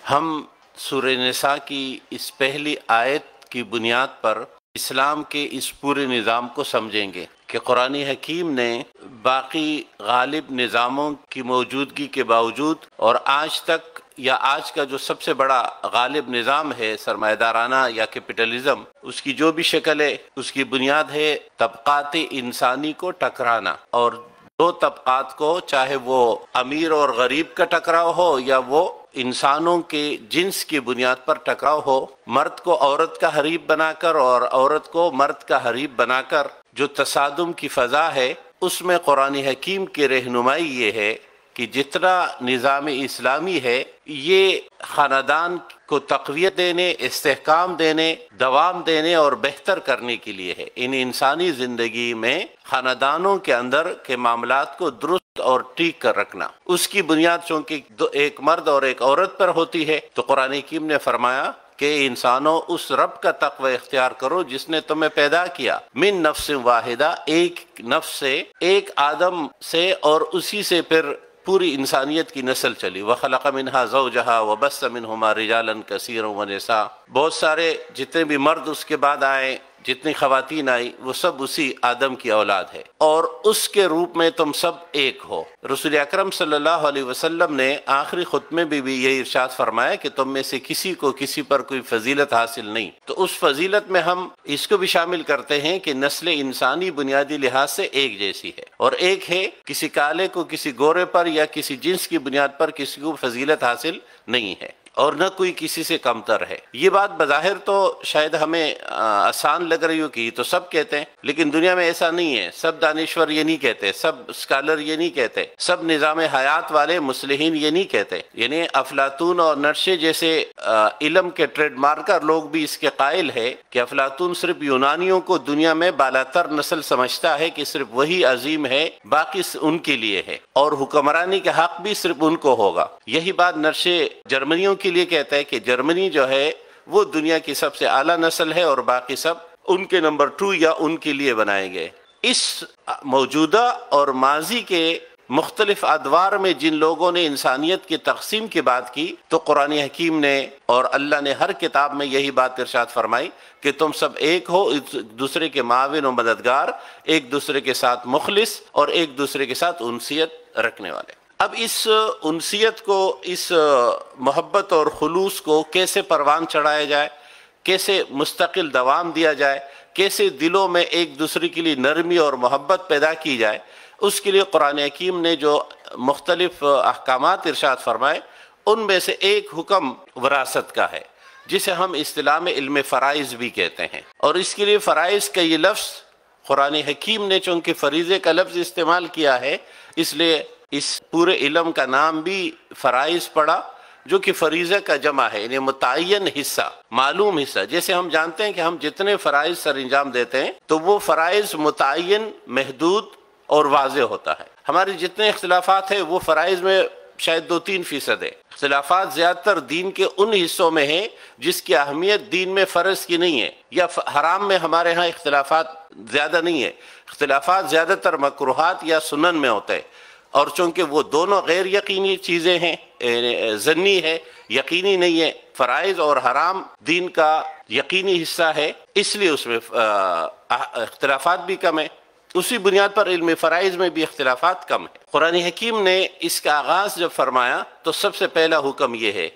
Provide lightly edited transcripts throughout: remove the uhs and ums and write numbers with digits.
ہم سورہ نساء کی اس پہلی آیت کی بنیاد پر اسلام کے اس پورے نظام کو سمجھیں گے کہ قرآن حکیم نے باقی غالب نظاموں کی موجودگی کے باوجود اور آج تک یا آج کا جو سب سے بڑا غالب نظام ہے سرمایہ دارانہ یا کیپٹلزم، اس کی جو بھی شکل ہے اس کی بنیاد ہے طبقات انسانی کو ٹکرانا، اور دو طبقات کو، چاہے وہ امیر اور غریب کا ٹکراؤ ہو یا وہ انسانوں کے جنس کی بنیاد پر ٹکراؤ ہو، مرد کو عورت کا حریف بنا کر اور عورت کو مرد کا حریف بنا کر جو تصادم کی فضا ہے، اس میں قرآن حکیم کی رہنمائی یہ ہے کہ جتنا نظام اسلامی ہے یہ خاندان کو تقویت دینے، استحکام دینے، دوام دینے اور بہتر کرنے کے لیے ہے۔ ان انسانی زندگی میں خاندانوں کے اندر کے معاملات کو درست اور ٹھیک کر رکھنا، اس کی بنیاد چونکہ ایک مرد اور ایک عورت پر ہوتی ہے، تو قرآن حکیم نے فرمایا کہ انسانوں اس رب کا تقوی اختیار کرو جس نے تمہیں پیدا کیا، من نفس واحدہ، ایک نفس سے، ایک آدم سے، اور اسی سے پھر پوری انسانیت کی نسل چلی۔ وَخَلَقَ مِنْهَا زَوْجَهَا وَبَثَّ مِنْهُمَا رِجَالًا كَثِيرًا وَنِسَاءً، بہت سارے جتنے بھی مرد اس کے بعد آئے، جتنی خواتین آئی، وہ سب اسی آدم کی اولاد ہے، اور اس کے روپ میں تم سب ایک ہو۔ رسول اکرم صلی اللہ علیہ وسلم نے آخری خطبے میں بھی یہی ارشاد فرمایا کہ تم میں سے کسی کو کسی پر کوئی فضیلت حاصل نہیں، تو اس فضیلت میں ہم اس کو بھی شامل کرتے ہیں کہ نسل انسانی بنیادی لحاظ سے ایک جیسی ہے، اور ایک ہے، کسی کالے کو کسی گورے پر یا کسی جنس کی بنیاد پر کسی کو فضیلت حاصل نہیں ہے، اور نہ کوئی کسی سے کمتر ہے۔ یہ بات بظاہر تو شاید ہمیں آسان لگ رہی ہو کہ یہ تو سب کہتے ہیں، لیکن دنیا میں ایسا نہیں ہے۔ سب دانشور یہ نہیں کہتے، سب اسکالر یہ نہیں کہتے، سب نظام حیات والے مصلحین یہ نہیں کہتے۔ یعنی افلاطون اور نرشے جیسے علم کے ٹریڈ مارکر لوگ بھی اس کے قائل ہے کہ افلاطون صرف یونانیوں کو دنیا میں بالاتر نسل سمجھتا ہے کہ صرف وہی عظیم ہے، باقی ان کے لیے ہے، اور حکمرانی کا حق بھی صرف ان کو ہوگا۔ یہی بات نرشے جرمنیوں کے لیے کہتا ہے کہ جرمنی جو ہے وہ دنیا کی سب سے اعلیٰ نسل ہے اور باقی سب ان کے نمبر 2 یا ان کے لیے بنائے گئے۔ اس موجودہ اور ماضی کے مختلف ادوار میں جن لوگوں نے انسانیت کی تقسیم کی بات کی، تو قرآن حکیم نے اور اللہ نے ہر کتاب میں یہی بات ارشاد فرمائی کہ تم سب ایک ہو، ایک دوسرے کے معاون و مددگار، ایک دوسرے کے ساتھ مخلص اور ایک دوسرے کے ساتھ انسیت رکھنے والے۔ اب اس انسیت کو، اس محبت اور خلوص کو کیسے پروان چڑھایا جائے، کیسے مستقل دوام دیا جائے، کیسے دلوں میں ایک دوسرے کے لیے نرمی اور محبت پیدا کی جائے، اس کے لیے قرآن حکیم نے جو مختلف احکامات ارشاد فرمائے، ان میں سے ایک حکم وراثت کا ہے، جسے ہم اصطلاح میں علم فرائض بھی کہتے ہیں۔ اور اس کے لیے فرائض کا یہ لفظ قرآن حکیم نے چونکہ فریضے کا لفظ استعمال کیا ہے، اس لیے اس پورے علم کا نام بھی فرائض پڑا، جو کہ فریضہ کا جمع ہے، یعنی متعین حصہ، معلوم حصہ۔ جیسے ہم جانتے ہیں کہ ہم جتنے فرائض سر انجام دیتے ہیں تو وہ فرائض متعین، محدود اور واضح ہوتا ہے۔ ہمارے جتنے اختلافات ہیں وہ فرائض میں شاید 2-3% ہے۔ اختلافات زیادہ تر دین کے ان حصوں میں ہیں جس کی اہمیت دین میں فرض کی نہیں ہے، یا حرام میں ہمارے ہاں اختلافات زیادہ نہیں ہے۔ اختلافات زیادہ تر مکروہات یا سنن میں ہوتے ہیں، اور چونکہ وہ دونوں غیر یقینی چیزیں ہیں، ظنی ہے، یقینی نہیں ہے، فرائض اور حرام دین کا یقینی حصہ ہے، اس لیے اس میں اختلافات بھی کم ہیں۔ اسی بنیاد پر علم فرائض میں بھی اختلافات کم ہیں۔ قرآن حکیم نے اس کا آغاز جب فرمایا تو سب سے پہلا حکم یہ ہے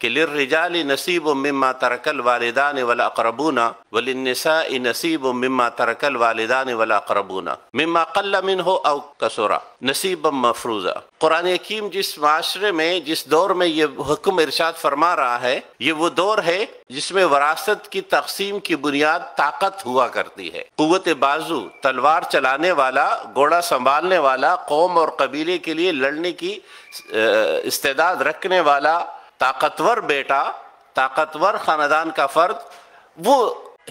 کہ للرجال نصیب مما ترک الوالدان والاقربون وللنساء نصیب مما ترک الوالدان والاقربون مما قل منه او کثر نصیبا مفروضا۔ قرآن حکیم جس معاشرے میں، جس دور میں یہ حکم ارشاد فرما رہا ہے، یہ وہ دور ہے جس میں وراثت کی تقسیم کی بنیاد طاقت ہوا کرتی ہے۔ قوت بازو، تلوار چلانے والا، گھوڑا سنبھالنے والا، قوم اور قبیلے کے لیے لڑنے کی استعداد رکھنے والا طاقتور بیٹا، طاقتور خاندان کا فرد، وہ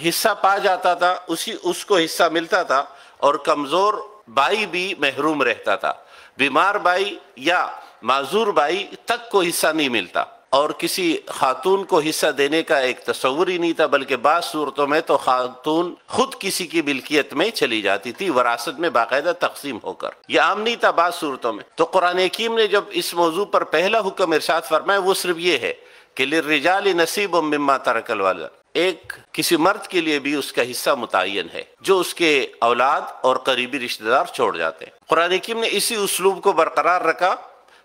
حصہ پا جاتا تھا، اس کو حصہ ملتا تھا، اور کمزور بھائی بھی محروم رہتا تھا۔ بیمار بھائی یا معذور بھائی تک کو حصہ نہیں ملتا، اور کسی خاتون کو حصہ دینے کا ایک تصور ہی نہیں تھا، بلکہ بعض صورتوں میں تو خاتون خود کسی کی ملکیت میں چلی جاتی تھی، وراثت میں باقاعدہ تقسیم ہو کر۔ یہ عام نہیں تھا بعض صورتوں میں۔ تو قرآن حکیم نے جب اس موضوع پر پہلا حکم ارشاد فرمایا وہ صرف یہ ہے کہ للرجال نصیب مما ترک الوالدان، ایک کسی مرد کے لیے بھی اس کا حصہ متعین ہے جو اس کے اولاد اور قریبی رشتہ دار چھوڑ جاتے ہیں۔ قرآن حکیم نے اسی اسلوب کو برقرار رکھا،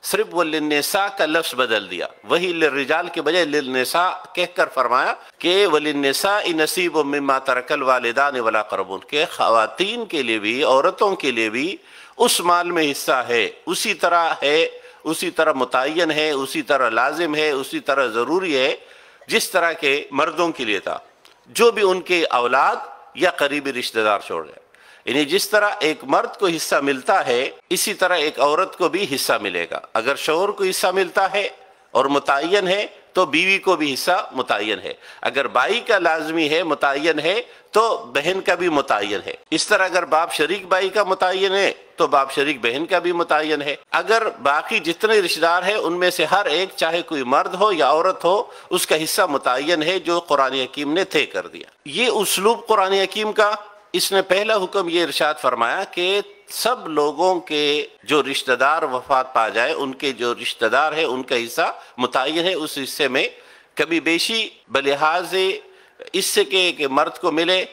صرف وللنساء کا لفظ بدل دیا، وہی للرجال کے بجائے للنساء کہہ کر فرمایا کہ وللنساء نصیب مما ترک الوالدان والاقربون، کہ خواتین کے لیے بھی، عورتوں کے لیے بھی اس مال میں حصہ ہے، اسی طرح ہے، اسی طرح متعین ہے، اسی طرح لازم ہے، اسی طرح ضروری ہے جس طرح کے مردوں کے لیے تھا، جو بھی ان کے اولاد یا قریبی رشتہ دار چھوڑ جائے۔ یعنی جس طرح ایک مرد کو حصہ ملتا ہے اسی طرح ایک عورت کو بھی حصہ ملے گا۔ اگر شوہر کو حصہ ملتا ہے اور متعین ہے تو بیوی کو بھی حصہ متعین ہے، اگر بھائی کا لازمی ہے متعین ہے تو بہن کا بھی متعین ہے۔ اس طرح اگر باپ شریک بھائی کا متعین ہے تو باپ شریک بہن کا بھی متعین ہے۔ اگر باقی جتنے رشتہ دار ہیں ان میں سے ہر ایک، چاہے کوئی مرد ہو یا عورت ہو، اس کا حصہ متعین ہے جو قرآن حکیم نے طے کر دیا۔ یہ اسلوب قرآن حکیم کا، اس نے پہلا حکم یہ ارشاد فرمایا کہ سب لوگوں کے جو رشتہ دار وفات پا جائے، ان کے جو رشتہ دار ہیں ان کا حصہ متعین ہے، اس حصے میں کبھی بیشی بلحاظ اس سے کہ مرد کو ملے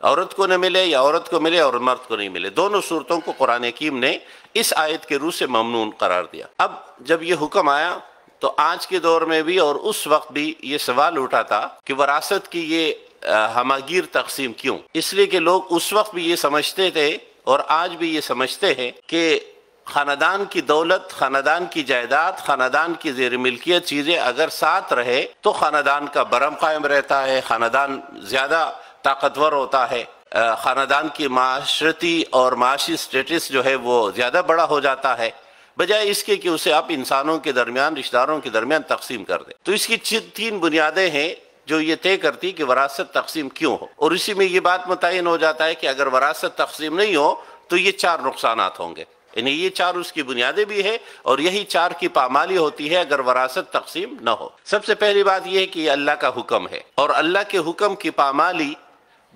عورت کو نہ ملے یا عورت کو ملے اور مرد کو نہیں ملے، دونوں صورتوں کو قرآن حکیم نے اس آیت کے روح سے ممنون قرار دیا۔ اب جب یہ حکم آیا تو آج کے دور میں بھی اور اس وقت بھی یہ سوال اٹھا تھا کہ وراثت کی یہ ہماگیر تقسیم کیوں؟ اس لیے کہ لوگ اس وقت بھی یہ سمجھتے تھے اور آج بھی یہ سمجھتے ہیں کہ خاندان کی دولت، خاندان کی جائیداد، خاندان کی زیر ملکیت چیزیں اگر ساتھ رہے تو خاندان کا برم قائم رہتا ہے، خاندان زیادہ طاقتور ہوتا ہے، خاندان کی معاشرتی اور معاشی سٹیٹس جو ہے وہ زیادہ بڑا ہو جاتا ہے، بجائے اس کے کہ اسے آپ انسانوں کے درمیان، رشتہ داروں کے درمیان تقسیم کر دیں۔ تو اس کی تین بنیادیں ہیں جو یہ طے کرتی کہ وراثت تقسیم کیوں ہو، اور اسی میں یہ بات متعین ہو جاتا ہے کہ اگر وراثت تقسیم نہیں ہو تو یہ 4 نقصانات ہوں گے، یعنی یہ 4 اس کی بنیادیں بھی ہے اور یہی 4 کی پامالی ہوتی ہے اگر وراثت تقسیم نہ ہو۔ سب سے پہلی بات یہ ہے کہ یہ اللہ کا حکم ہے، اور اللہ کے حکم کی پامالی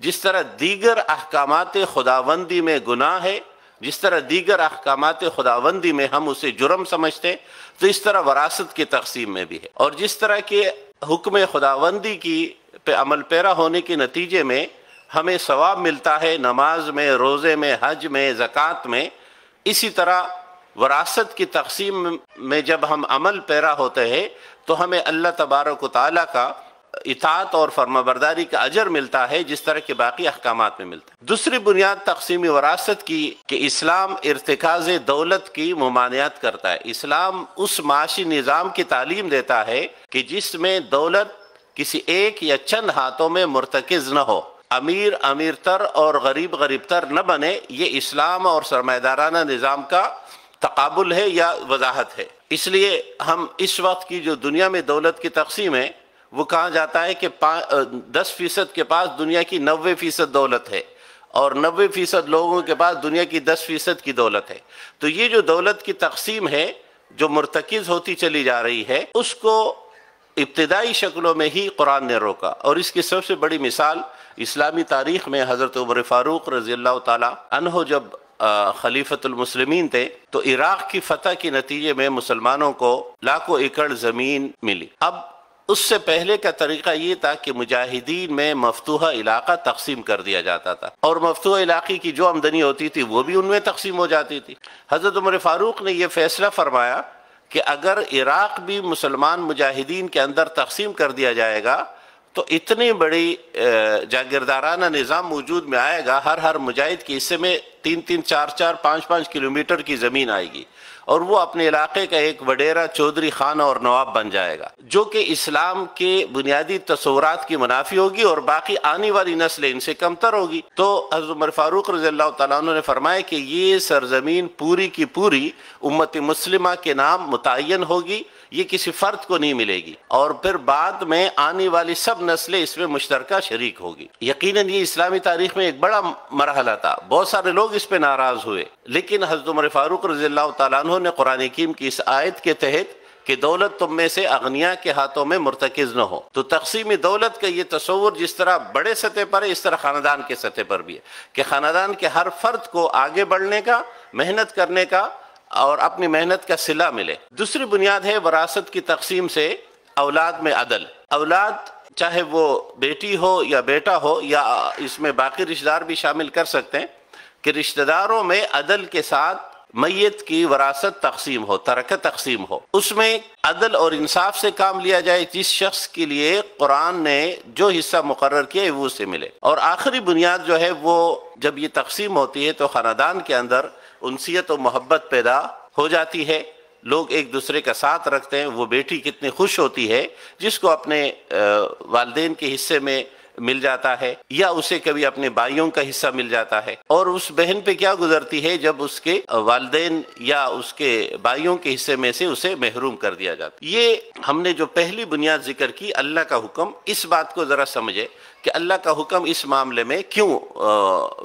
جس طرح دیگر احکامات خداوندی میں گناہ ہے، جس طرح دیگر احکامات خداوندی میں ہم اسے جرم سمجھتے، تو اس طرح وراثت کی تقسیم میں بھی ہے، اور جس طرح کے حکم خداوندی کی پہ عمل پیرا ہونے کے نتیجے میں ہمیں ثواب ملتا ہے نماز میں، روزے میں، حج میں، زکوٰۃ میں، اسی طرح وراثت کی تقسیم میں جب ہم عمل پیرا ہوتے ہیں تو ہمیں اللہ تبارک و تعالیٰ کا اطاعت اور فرمانبرداری کا اجر ملتا ہے جس طرح کے باقی احکامات میں ملتا ہے۔ دوسری بنیاد تقسیم وراثت کی کہ اسلام ارتکاز دولت کی ممانعت کرتا ہے۔ اسلام اس معاشی نظام کی تعلیم دیتا ہے کہ جس میں دولت کسی ایک یا چند ہاتھوں میں مرتکز نہ ہو، امیر امیر تر اور غریب غریب تر نہ بنے۔ یہ اسلام اور سرمایہ دارانہ نظام کا تقابل ہے یا وضاحت ہے۔ اس لیے ہم اس وقت کی جو دنیا میں دولت کی تقسیم ہے وہ کہا جاتا ہے کہ 10% کے پاس دنیا کی 90% دولت ہے اور 90% لوگوں کے پاس دنیا کی 10% کی دولت ہے۔ تو یہ جو دولت کی تقسیم ہے جو مرتکز ہوتی چلی جا رہی ہے، اس کو ابتدائی شکلوں میں ہی قرآن نے روکا، اور اس کی سب سے بڑی مثال اسلامی تاریخ میں حضرت عمر فاروق رضی اللہ تعالی عنہ جب خلیفۃ المسلمین تھے تو عراق کی فتح کے نتیجے میں مسلمانوں کو لاکھوں ایکڑ زمین ملی۔ اب اس سے پہلے کا طریقہ یہ تھا کہ مجاہدین میں مفتوحہ علاقہ تقسیم کر دیا جاتا تھا، اور مفتوحہ علاقے کی جو آمدنی ہوتی تھی وہ بھی ان میں تقسیم ہو جاتی تھی۔ حضرت عمر فاروق نے یہ فیصلہ فرمایا کہ اگر عراق بھی مسلمان مجاہدین کے اندر تقسیم کر دیا جائے گا تو اتنی بڑی جاگیردارانہ نظام موجود میں آئے گا، ہر مجاہد کے حصے میں 3 4 5 کلومیٹر کی زمین آئے گی، اور وہ اپنے علاقے کا ایک وڈیرا، چودھری، خان اور نواب بن جائے گا، جو کہ اسلام کے بنیادی تصورات کی منافی ہوگی اور باقی آنے والی نسلیں ان سے کمتر ہوگی۔ تو حضرت عمر فاروق رضی اللہ تعالیٰ عنہ نے فرمایا کہ یہ سرزمین پوری کی پوری امت مسلمہ کے نام متعین ہوگی، یہ کسی فرد کو نہیں ملے گی، اور پھر بعد میں آنے والی سب نسلیں اس میں مشترکہ شریک ہوگی۔ یقیناً یہ اسلامی تاریخ میں ایک بڑا مرحلہ تھا، بہت سارے لوگ اس پہ ناراض ہوئے، لیکن حضرت عمر فاروق رضی اللہ تعالیٰ عنہ نے قرآن حکیم کی اس آیت کے تحت کہ دولت تم میں سے اغنیاء کے ہاتھوں میں مرتکز نہ ہو، تو تقسیم دولت کا یہ تصور جس طرح بڑے سطح پر ہے اس طرح خاندان کے سطح پر بھی ہے کہ خاندان کے ہر فرد کو آگے بڑھنے کا، محنت کرنے کا اور اپنی محنت کا صلہ ملے۔ دوسری بنیاد ہے وراثت کی تقسیم سے اولاد میں عدل، اولاد چاہے وہ بیٹی ہو یا بیٹا ہو، یا اس میں باقی رشتہ دار بھی شامل کر سکتے ہیں، کہ رشتہ داروں میں عدل کے ساتھ میت کی وراثت تقسیم ہو، ترکہ تقسیم ہو، اس میں عدل اور انصاف سے کام لیا جائے، جس شخص کے لیے قرآن نے جو حصہ مقرر کیا ہے وہ اسے ملے۔ اور آخری بنیاد جو ہے وہ جب یہ تقسیم ہوتی ہے تو خاندان کے اندر انسیت و محبت پیدا ہو جاتی ہے، لوگ ایک دوسرے کا ساتھ رکھتے ہیں۔ وہ بیٹی کتنی خوش ہوتی ہے جس کو اپنے والدین کے حصے میں مل جاتا ہے، یا اسے کبھی اپنے بھائیوں کا حصہ مل جاتا ہے، اور اس بہن پہ کیا گزرتی ہے جب اس کے والدین یا اس کے بھائیوں کے حصے میں سے اسے محروم کر دیا جاتا ہے۔ یہ ہم نے جو پہلی بنیاد ذکر کی، اللہ کا حکم، اس بات کو ذرا سمجھے کہ اللہ کا حکم اس معاملے میں کیوں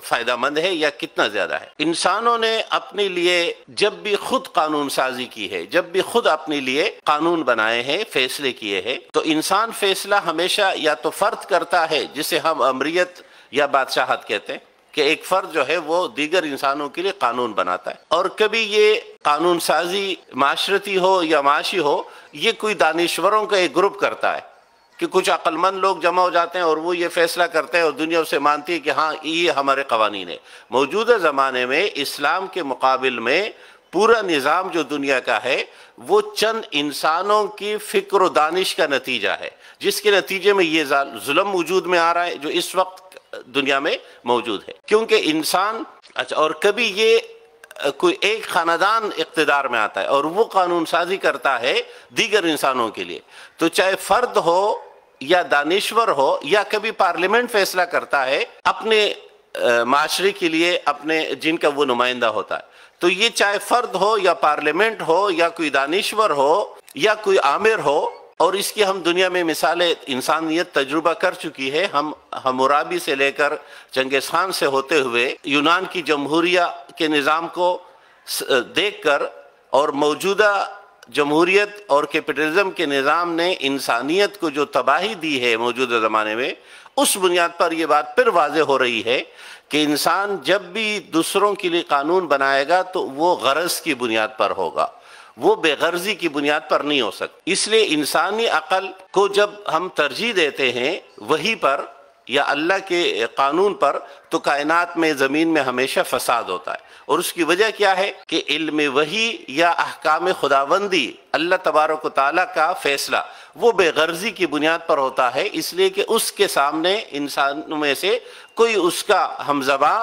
فائدہ مند ہے یا کتنا زیادہ ہے۔ انسانوں نے اپنے لیے جب بھی خود قانون سازی کی ہے، جب بھی خود اپنے لیے قانون بنائے ہیں، فیصلے کیے ہیں، تو انسان فیصلہ ہمیشہ یا تو فرد کرتا ہے جسے ہم امریت یا بادشاہت کہتے ہیں، کہ ایک فرد جو ہے وہ دیگر انسانوں کے لیے قانون بناتا ہے، اور کبھی یہ قانون سازی معاشرتی ہو یا معاشی ہو، یہ کوئی دانشوروں کا ایک گروپ کرتا ہے کہ کچھ عقل مند لوگ جمع ہو جاتے ہیں اور وہ یہ فیصلہ کرتے ہیں اور دنیا اسے مانتی ہے کہ ہاں یہ ہمارے قوانین ہے۔ موجودہ زمانے میں اسلام کے مقابل میں پورا نظام جو دنیا کا ہے وہ چند انسانوں کی فکر و دانش کا نتیجہ ہے، جس کے نتیجے میں یہ ظلم وجود میں آ رہا ہے جو اس وقت دنیا میں موجود ہے، کیونکہ انسان اور کبھی یہ کوئی ایک خاندان اقتدار میں آتا ہے اور وہ قانون سازی کرتا ہے دیگر انسانوں کے لیے، تو چاہے فرد ہو یا دانشور ہو یا کبھی پارلیمنٹ فیصلہ کرتا ہے اپنے معاشرے کے لیے، اپنے جن کا وہ نمائندہ ہوتا ہے، تو یہ چاہے فرد ہو یا پارلیمنٹ ہو یا کوئی دانشور ہو یا کوئی آمر ہو، اور اس کی ہم دنیا میں مثالیں انسانیت تجربہ کر چکی ہے۔ ہمورابی سے لے کر چنگیز خان سے ہوتے ہوئے یونان کی جمہوریہ کے نظام کو دیکھ کر اور موجودہ جمہوریت اور کیپٹلزم کے نظام نے انسانیت کو جو تباہی دی ہے موجودہ زمانے میں، اس بنیاد پر یہ بات پھر واضح ہو رہی ہے کہ انسان جب بھی دوسروں کے لیے قانون بنائے گا تو وہ غرض کی بنیاد پر ہوگا، وہ بے غرضی کی بنیاد پر نہیں ہو سکتی۔ اس لیے انسانی عقل کو جب ہم ترجیح دیتے ہیں وحی پر یا اللہ کے قانون پر، تو کائنات میں، زمین میں ہمیشہ فساد ہوتا ہے، اور اس کی وجہ کیا ہے کہ علم وحی یا احکام خداوندی، اللہ تبارک و تعالیٰ کا فیصلہ وہ بے غرضی کی بنیاد پر ہوتا ہے، اس لیے کہ اس کے سامنے انسانوں میں سے کوئی اس کا ہم زباں،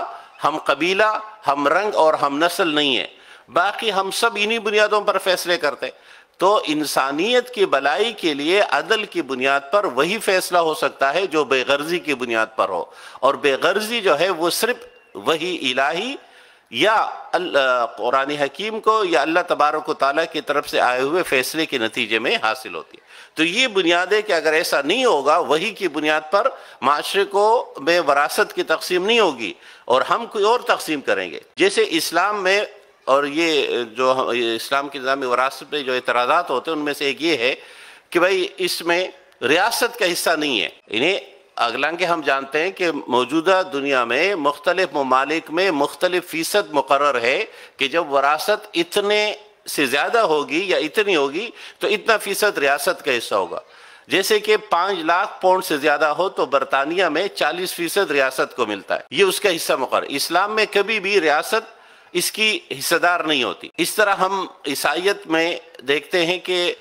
ہم قبیلہ، ہم رنگ اور ہم نسل نہیں ہے، باقی ہم سب انہی بنیادوں پر فیصلے کرتے ہیں۔ تو انسانیت کی بلائی کے لیے عدل کی بنیاد پر وہی فیصلہ ہو سکتا ہے جو بے غرضی کی بنیاد پر ہو، اور بے غرضی جو ہے وہ صرف وحی الہی یا قرآن حکیم کو یا اللہ تبارک و تعالیٰ کی طرف سے آئے ہوئے فیصلے کے نتیجے میں حاصل ہوتی ہے۔ تو یہ بنیاد ہے کہ اگر ایسا نہیں ہوگا، وحی کی بنیاد پر معاشرے کو میں وراثت کی تقسیم نہیں ہوگی اور ہم کوئی اور تقسیم کریں گے۔ جیسے اسلام میں، اور یہ جو اسلام کے نظام وراثت پہ جو اعتراضات ہوتے ہیں ان میں سے ایک یہ ہے کہ بھائی اس میں ریاست کا حصہ نہیں ہے، انہیں حالانکہ ہم جانتے ہیں کہ موجودہ دنیا میں مختلف ممالک میں مختلف فیصد مقرر ہے کہ جب وراثت اتنے سے زیادہ ہوگی یا اتنی ہوگی تو اتنا فیصد ریاست کا حصہ ہوگا۔ جیسے کہ 5 لاکھ پاؤنڈ سے زیادہ ہو تو برطانیہ میں 40% ریاست کو ملتا ہے، یہ اس کا حصہ مقرر۔ اسلام میں کبھی بھی ریاست اس کی حصہ دار نہیں ہوتی۔ اس طرح ہم عیسائیت میں دیکھتے ہیں کہ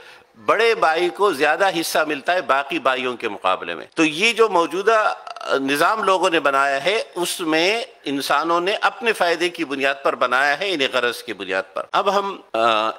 بڑے بھائی کو زیادہ حصہ ملتا ہے باقی بھائیوں کے مقابلے میں۔ تو یہ جو موجودہ نظام لوگوں نے بنایا ہے اس میں انسانوں نے اپنے فائدے کی بنیاد پر بنایا ہے، انہیں غرض کی بنیاد پر۔ اب ہم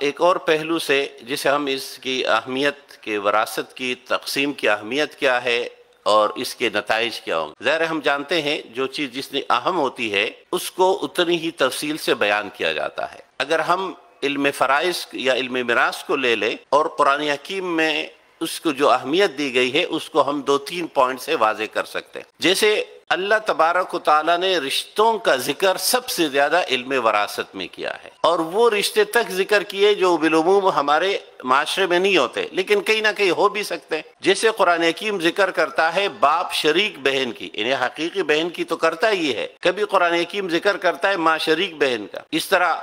ایک اور پہلو سے جسے ہم اس کی اہمیت کے وراثت کی تقسیم کی اہمیت کیا ہے اور اس کے نتائج کیا ہوں گے۔ ظاہر ہم جانتے ہیں جو چیز جتنی اہم ہوتی ہے اس کو اتنی ہی تفصیل سے بیان کیا جاتا ہے۔ اگر ہم علم فرائض یا علم میراث کو لے لیں اور قرآن حکیم میں اس کو جو اہمیت دی گئی ہے اس کو ہم 2-3 پوائنٹ سے واضح کر سکتے ہیں۔ جیسے اللہ تبارک و تعالیٰ نے رشتوں کا ذکر سب سے زیادہ علم وراثت میں کیا ہے، اور وہ رشتے تک ذکر کیے جو بالعموم ہمارے معاشرے میں نہیں ہوتے لیکن کہیں نہ کہیں ہو بھی سکتے ہیں۔ جیسے قرآن حکیم ذکر کرتا ہے باپ شریک بہن کی، انہیں حقیقی بہن کی تو کرتا ہی ہے، کبھی قرآن حکیم ذکر کرتا ہے ماں شریک بہن کا، اس طرح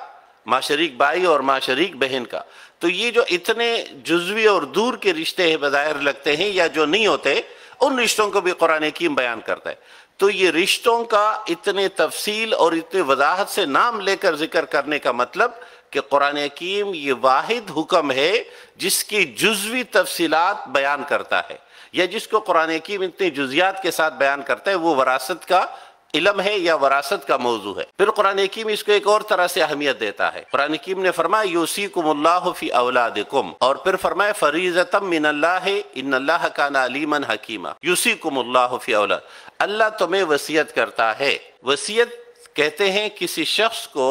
ماں شریک بھائی اور ماں شریک بہن کا۔ تو تو یہ جو اتنے جزوی اور دور کے رشتے ہیں بظاہر لگتے ہیں یا جو نہیں ہوتے، ان رشتوں کو بھی قرآن حکیم بیان کرتا ہے۔ تو یہ رشتوں کا اتنے تفصیل اور اتنے وضاحت سے نام لے کر ذکر کرنے کا مطلب کہ قرآن حکیم یہ واحد حکم ہے جس کی جزوی تفصیلات بیان کرتا ہے، یا جس کو قرآن حکیم اتنی جزیات کے ساتھ بیان کرتا ہے وہ وراثت کا علم ہے یا وراثت کا موضوع ہے۔ پھر قرآن حکیم اس کو ایک اور طرح سے اہمیت دیتا ہے۔ قرآن حکیم نے فرمایا یوصیکم اللہ فی اولادکم، اور پھر فرمایا فریضۃ من اللہ ان اللہ کان علیما حکیما۔ یوصیکم اللہ فی اولاد، اللہ تمہیں وصیت کرتا ہے۔ وصیت کہتے ہیں کسی شخص کو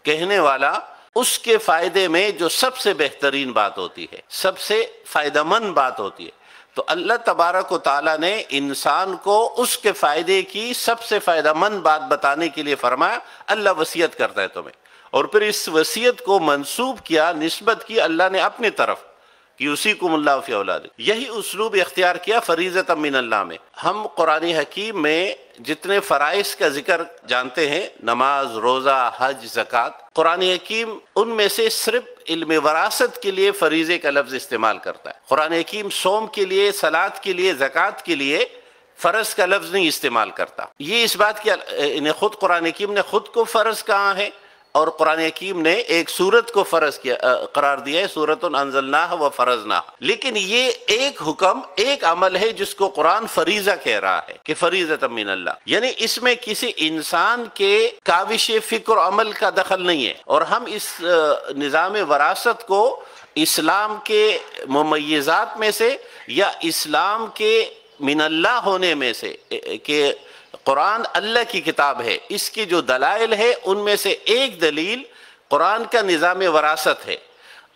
کہنے والا اس کے فائدے میں جو سب سے بہترین بات ہوتی ہے، سب سے فائدہ مند بات ہوتی ہے، تو اللہ تبارک و تعالیٰ نے انسان کو اس کے فائدے کی سب سے فائدہ مند بات بتانے کے لیے فرمایا اللہ وصیت کرتا ہے تمہیں، اور پھر اس وصیت کو منسوب کیا، نسبت کی اللہ نے اپنی طرف کہ یوصیکم اللہ فی اولادکم۔ یہی اسلوب اختیار کیا فریضۃ من اللہ میں۔ ہم قرآن حکیم میں جتنے فرائض کا ذکر جانتے ہیں، نماز، روزہ، حج، زکوٰۃ، قرآن حکیم ان میں سے صرف علم وراثت کے لیے فریضے کا لفظ استعمال کرتا ہے۔ قرآن حکیم صوم کے لیے، صلاۃ کے لیے، زکوٰۃ کے لیے فرض کا لفظ نہیں استعمال کرتا۔ یہ اس بات کی خود قرآن حکیم نے خود کو فرض کہا ہے، اور قرآن حکیم نے ایک سورت کو فرض کیا قرار دیا ہے، سورۃ انزلناہ و فرضناہ۔ لیکن یہ ایک حکم، ایک عمل ہے جس کو قرآن فریضہ کہہ رہا ہے کہ فریضۃ من اللہ، یعنی اس میں کسی انسان کے کاوش فکر و عمل کا دخل نہیں ہے۔ اور ہم اس نظام وراثت کو اسلام کے ممیزات میں سے یا اسلام کے من اللہ ہونے میں سے کہ قرآن اللہ کی کتاب ہے، اس کی جو دلائل ہے ان میں سے ایک دلیل قرآن کا نظام وراثت ہے۔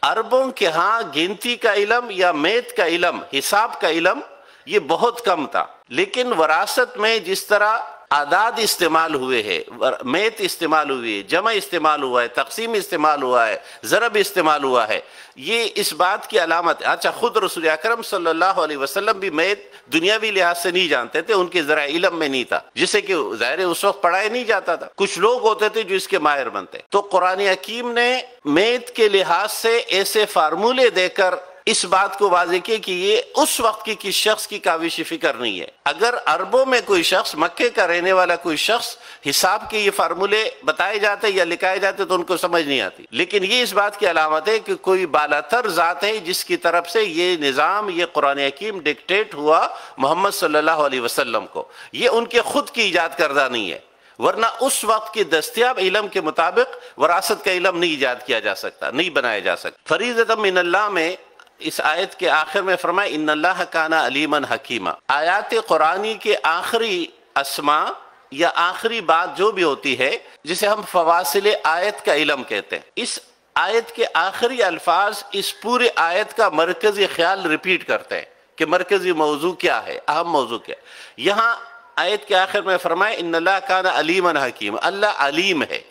عربوں کے ہاں گنتی کا علم یا میت کا علم، حساب کا علم یہ بہت کم تھا، لیکن وراثت میں جس طرح اعداد استعمال ہوئے ہیں، میت استعمال ہوئی ہے، جمع استعمال ہوا ہے، تقسیم استعمال ہوا ہے، ضرب استعمال ہوا ہے، یہ اس بات کی علامت ہے۔ اچھا، خود رسول اکرم صلی اللہ علیہ وسلم بھی میت دنیاوی لحاظ سے نہیں جانتے تھے، ان کے ذرائع علم میں نہیں تھا، جسے کہ ظاہر اس وقت پڑھایا نہیں جاتا تھا، کچھ لوگ ہوتے تھے جو اس کے ماہر بنتے۔ تو قرآن حکیم نے میت کے لحاظ سے ایسے فارمولے دے کر اس بات کو واضح کیا کہ یہ اس وقت کی کس شخص کی کاوش فکر نہیں ہے۔ اگر عربوں میں کوئی شخص، مکے کا رہنے والا کوئی شخص حساب کے یہ فارمولے بتائے جاتے یا لکھائے جاتے تو ان کو سمجھ نہیں آتی، لیکن یہ اس بات کی علامت ہے کہ کوئی بالاتر ذات ہے جس کی طرف سے یہ نظام، یہ قرآن حکیم ڈکٹیٹ ہوا محمد صلی اللہ علیہ وسلم کو، یہ ان کے خود کی ایجاد کردہ نہیں ہے، ورنہ اس وقت کے دستیاب علم کے مطابق وراثت کا علم نہیں ایجاد کیا جا سکتا، نہیں بنایا جا سکتا۔ فریضۃ من اللہ میں اس آیت کے آخر میں فرمایا ان اللہ کان علیما حکیما۔ آیات قرآنی کے آخری اسماء یا آخری بات جو بھی ہوتی ہے جسے ہم فواصل آیت کا علم کہتے ہیں، اس آیت کے آخری الفاظ اس پورے آیت کا مرکزی خیال ریپیٹ کرتے ہیں کہ مرکزی موضوع کیا ہے، اہم موضوع کیا ہے۔ یہاں آیت کے آخر میں فرمایا ان اللہ کان علیما حکیما، اللہ علیم ہے۔